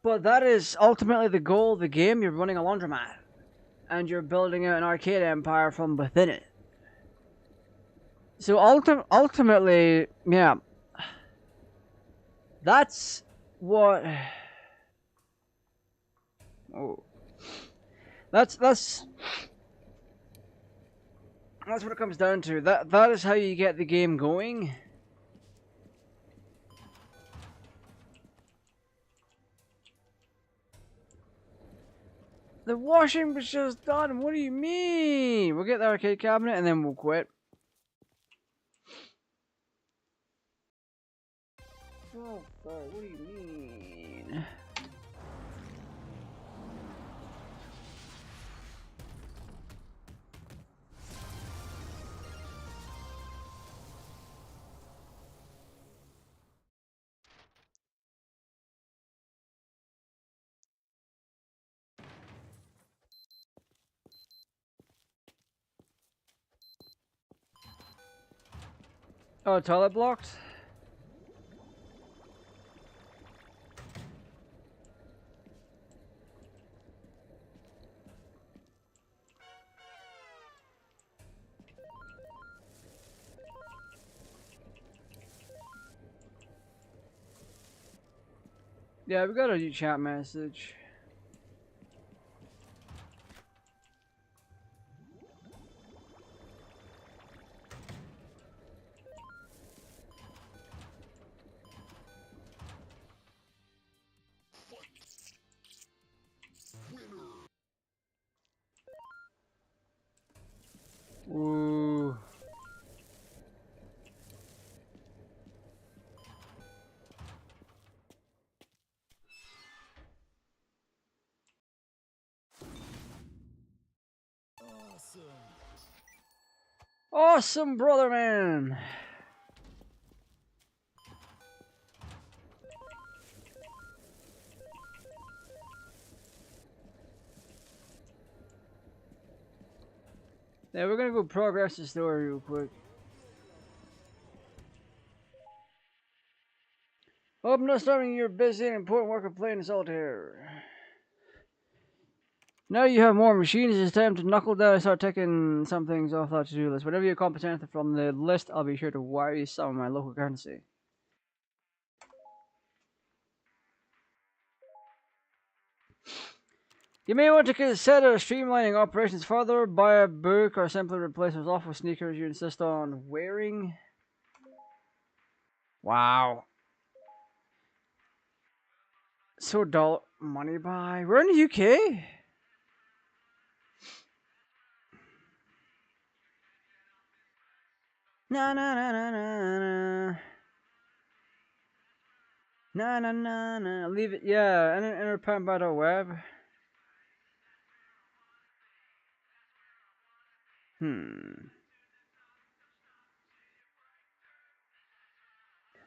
but that is ultimately the goal of the game. You're running a laundromat, and you're building out an arcade empire from within it. So ultimately, yeah, that's what... Oh. That's what it comes down to. That is how you get the game going. The washing was just done. What do you mean? We'll get the arcade cabinet and then we'll quit. Oh, sorry. What do you mean? Oh, toilet blocked? Yeah, we got a new chat message. Awesome, brother man. Yeah, we're gonna go progress the story real quick. Hope I'm not starting your busy and important work of playing solitaire. Now you have more machines, it's time to knuckle down and start taking some things off that to-do list. Whenever you accomplish anything from the list, I'll be sure to wire you some of my local currency. You may want to consider streamlining operations further, buy a book, or simply replace those awful sneakers you insist on wearing. Wow. So dull. Money buy. We're in the UK? Na na na na na na. Na na na na. Leave it. Yeah, enter pound by the web.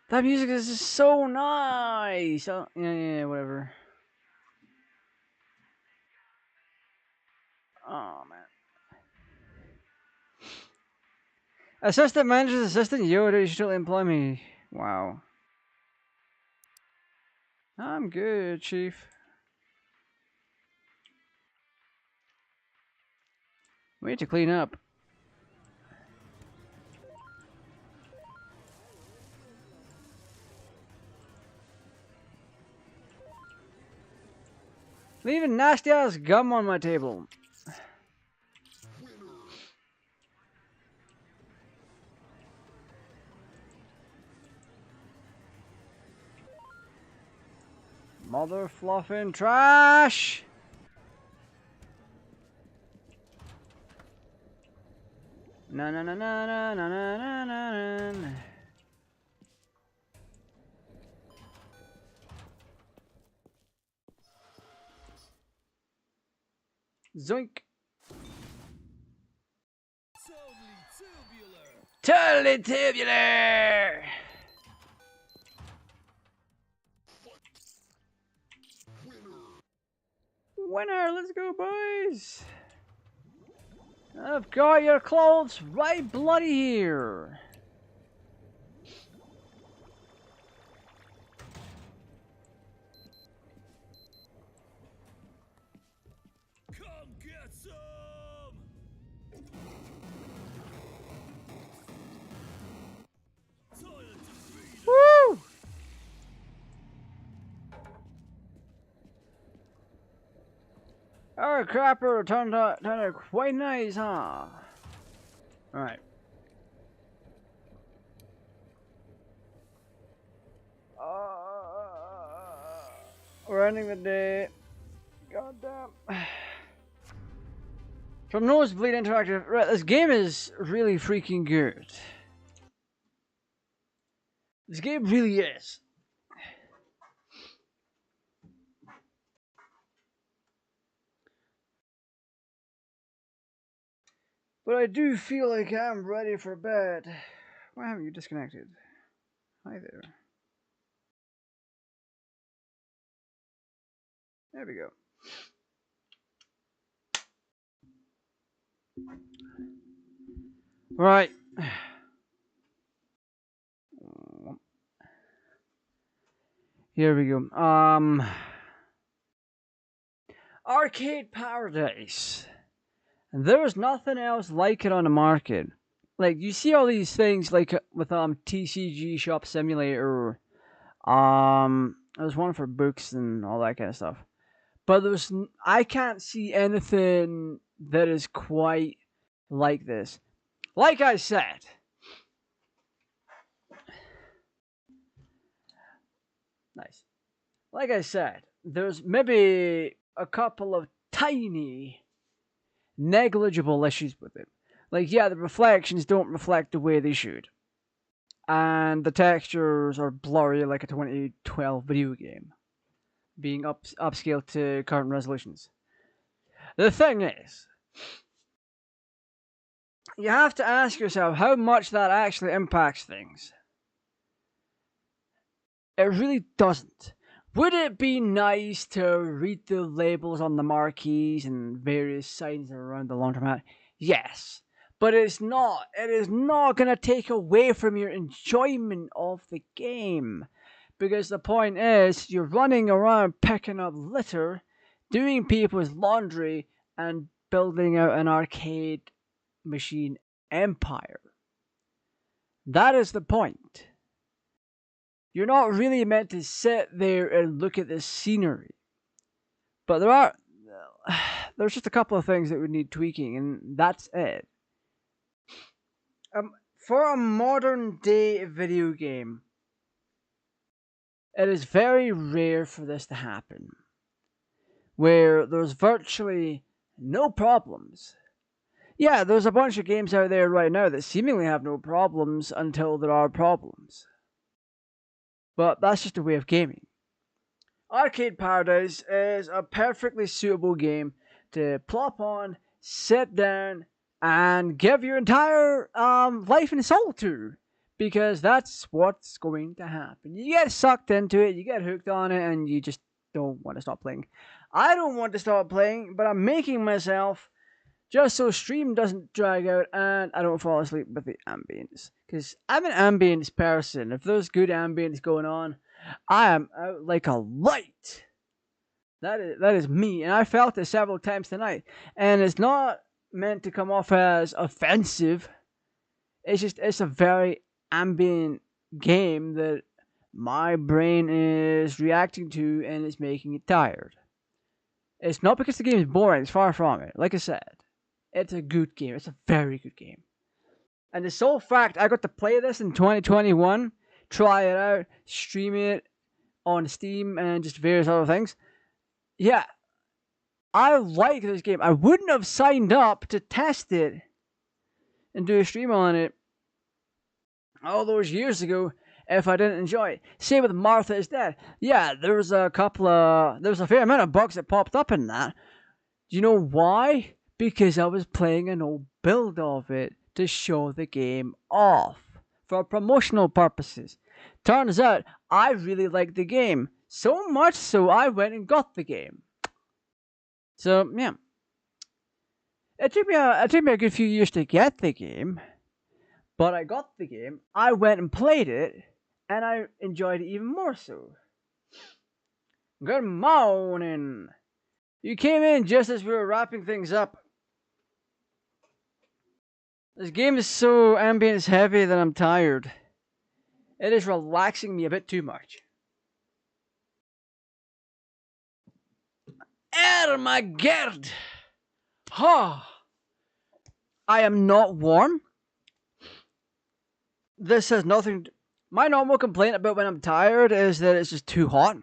That music is just so nice. Oh, yeah, whatever. Oh, man. Assistant manager's assistant Yoda, you should totally employ me. Wow. I'm good, chief. We need to clean up. Leaving nasty ass gum on my table. Mother fluffing trash. Na na na na na na na na na. Zoink. Totally tubular. Winner, let's go, boys. I've got your clothes right bloody here. Come get some. Woo! Our crapper turned out quite nice, huh? Alright. We're ending the day. Goddamn. From Nosebleed Interactive. Right, this game is really freaking good. This game really is. But I do feel like I'm ready for bed. Why haven't you disconnected? Hi there. There we go. Right. Here we go. Arcade Paradise. And there was nothing else like it on the market. Like, you see all these things like with TCG Shop Simulator. There's one for books and all that kind of stuff. But I can't see anything that is quite like this. Like I said, nice. Like I said, there's maybe a couple of tiny, negligible issues with it. Like, yeah, the reflections don't reflect the way they should. And the textures are blurry like a 2012 video game, being upscaled to current resolutions. The thing is, you have to ask yourself how much that actually impacts things. It really doesn't. Would it be nice to read the labels on the marquees and various signs around the laundromat? Yes. But it's not. It is not going to take away from your enjoyment of the game. Because the point is, you're running around picking up litter, doing people's laundry, and building out an arcade machine empire. That is the point. You're not really meant to sit there and look at the scenery. But there's just a couple of things that would need tweaking, and that's it. For a modern day video game, it is very rare for this to happen, where there's virtually no problems. Yeah, there's a bunch of games out there right now that seemingly have no problems until there are problems. But that's just a way of gaming. Arcade Paradise is a perfectly suitable game to plop on, sit down, and give your entire life and soul to. Because that's what's going to happen. You get sucked into it, you get hooked on it, and you just don't want to stop playing. I don't want to stop playing, but I'm making myself just so stream doesn't drag out and I don't fall asleep with the ambience. Because I'm an ambience person. If there's good ambience going on, I am out like a light. That is me, and I felt it several times tonight. And it's not meant to come off as offensive. It's a very ambient game that my brain is reacting to and it's making it tired. It's not because the game is boring, it's far from it. Like I said, it's a good game. It's a very good game. And the sole fact I got to play this in 2021, try it out, stream it on Steam and just various other things. Yeah, I like this game. I wouldn't have signed up to test it and do a stream on it all those years ago if I didn't enjoy it. Same with Martha is Dead. Yeah, there was a fair amount of bugs that popped up in that. Do you know why? Because I was playing an old build of it to show the game off for promotional purposes. Turns out I really liked the game. So much so I went and got the game. So yeah. It took me a good few years to get the game. But I got the game, I went and played it, and I enjoyed it even more so. Good morning. You came in just as we were wrapping things up. This game is so ambience heavy that I'm tired. It is relaxing me a bit too much. Oh my god! I am not warm. This has nothing. My normal complaint about when I'm tired is that it's just too hot.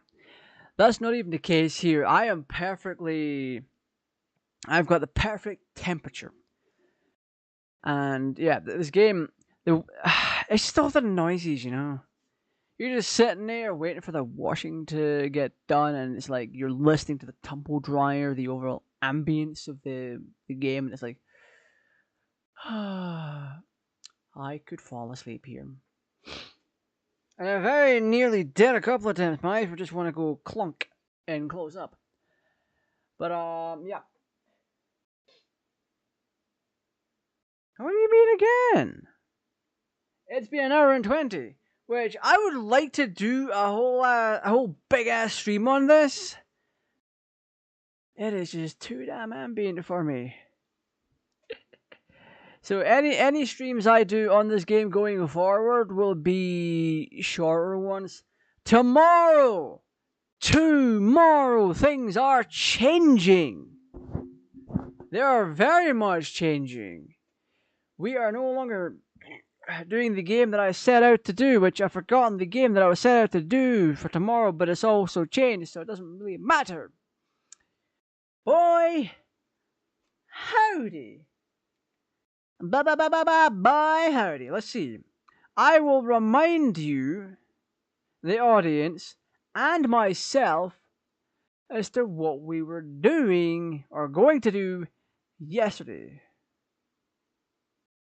That's not even the case here. I've got the perfect temperature. And yeah, this game, it's just all the noises, you know. You're just sitting there waiting for the washing to get done, and it's like you're listening to the tumble dryer, the overall ambience of the game, and it's like, I could fall asleep here. And I very nearly did a couple of times. My eyes would just want to go clunk and close up. But, yeah. What do you mean again? It's been an hour and 20, which I would like to do a whole big ass stream on this. It is just too damn ambient for me. So any streams I do on this game going forward will be shorter ones. Tomorrow things are changing. They are very much changing. We are no longer doing the game that I set out to do, which I've forgotten the game that I was set out to do for tomorrow, but it's also changed, so it doesn't really matter. Boy, howdy. Bye, howdy. Let's see. I will remind you, the audience, and myself, as to what we were doing, or going to do, yesterday.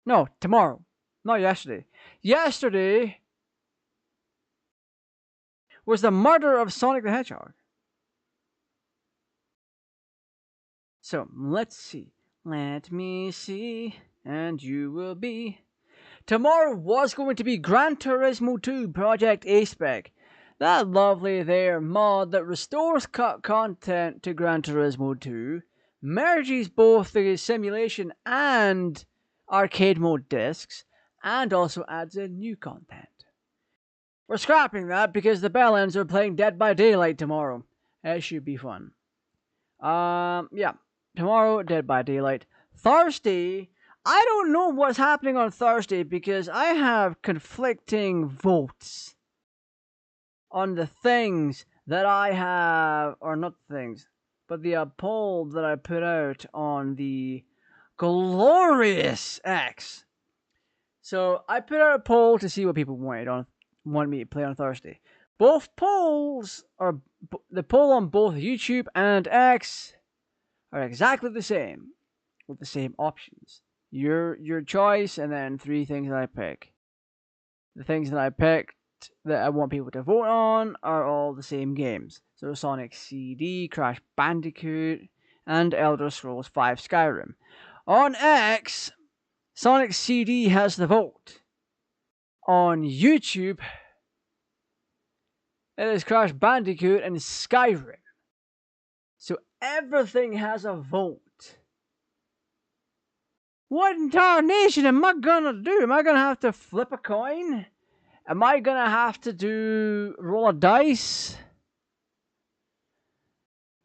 No, tomorrow. Not yesterday. Yesterday was the murder of Sonic the Hedgehog. So, let's see. Let me see, and you will be. Tomorrow was going to be Gran Turismo 2 Project A-Spec. That lovely there mod that restores cut content to Gran Turismo 2, merges both the simulation and arcade mode discs, and also adds in new content. We're scrapping that because the Bellends are playing Dead by Daylight tomorrow. It should be fun. Yeah. Tomorrow, Dead by Daylight. Thursday, I don't know what's happening on Thursday because I have conflicting votes on the things that I have, or not things, but the poll that I put out on the glorious X. So I put out a poll to see what people want me to play on Thursday. Both polls are the poll on both YouTube and X are exactly the same, with the same options. Your choice, and then 3 things that I pick. The things that I picked that I want people to vote on are all the same games. So Sonic CD, Crash Bandicoot, and Elder Scrolls V Skyrim. On X, Sonic CD has the vote. On YouTube, it is Crash Bandicoot and Skyrim. So everything has a vote. What in tarnation am I gonna do? Am I gonna have to flip a coin? Am I gonna have to roll a dice?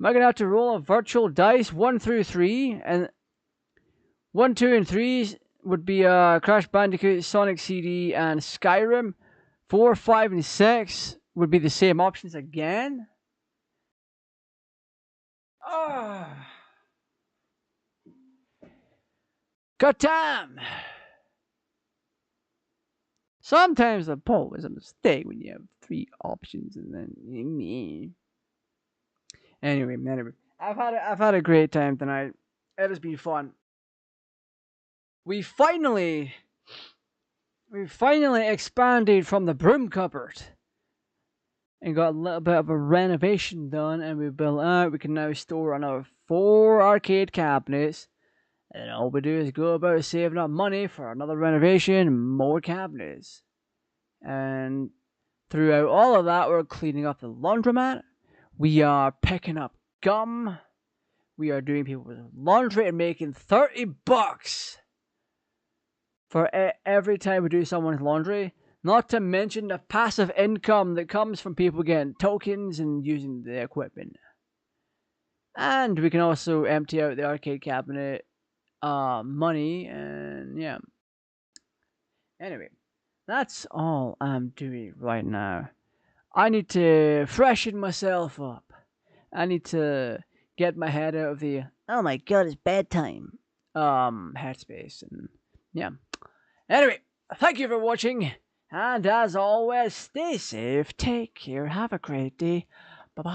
Am I gonna have to roll a virtual dice 1 through 3? And 1, 2, and 3 would be Crash Bandicoot, Sonic CD, and Skyrim. 4, 5, and 6 would be the same options again. Ah. Good time! Sometimes the poll is a mistake when you have 3 options and then me. Anyway, I've had a great time tonight. It has been fun. We finally expanded from the broom cupboard and got a little bit of a renovation done, and we built out. We can now store another 4 arcade cabinets, and all we do is go about saving up money for another renovation, more cabinets. And throughout all of that, we're cleaning up the laundromat. We are picking up gum. We are doing people's laundry and making $30 for every time we do someone's laundry. Not to mention the passive income that comes from people getting tokens and using the equipment. And we can also empty out the arcade cabinet money, and yeah. Anyway, that's all I'm doing right now. I need to freshen myself up. I need to get my head out of the oh my god, it's bedtime headspace, and yeah. Anyway, thank you for watching, and as always, stay safe, take care, have a great day, bye bye.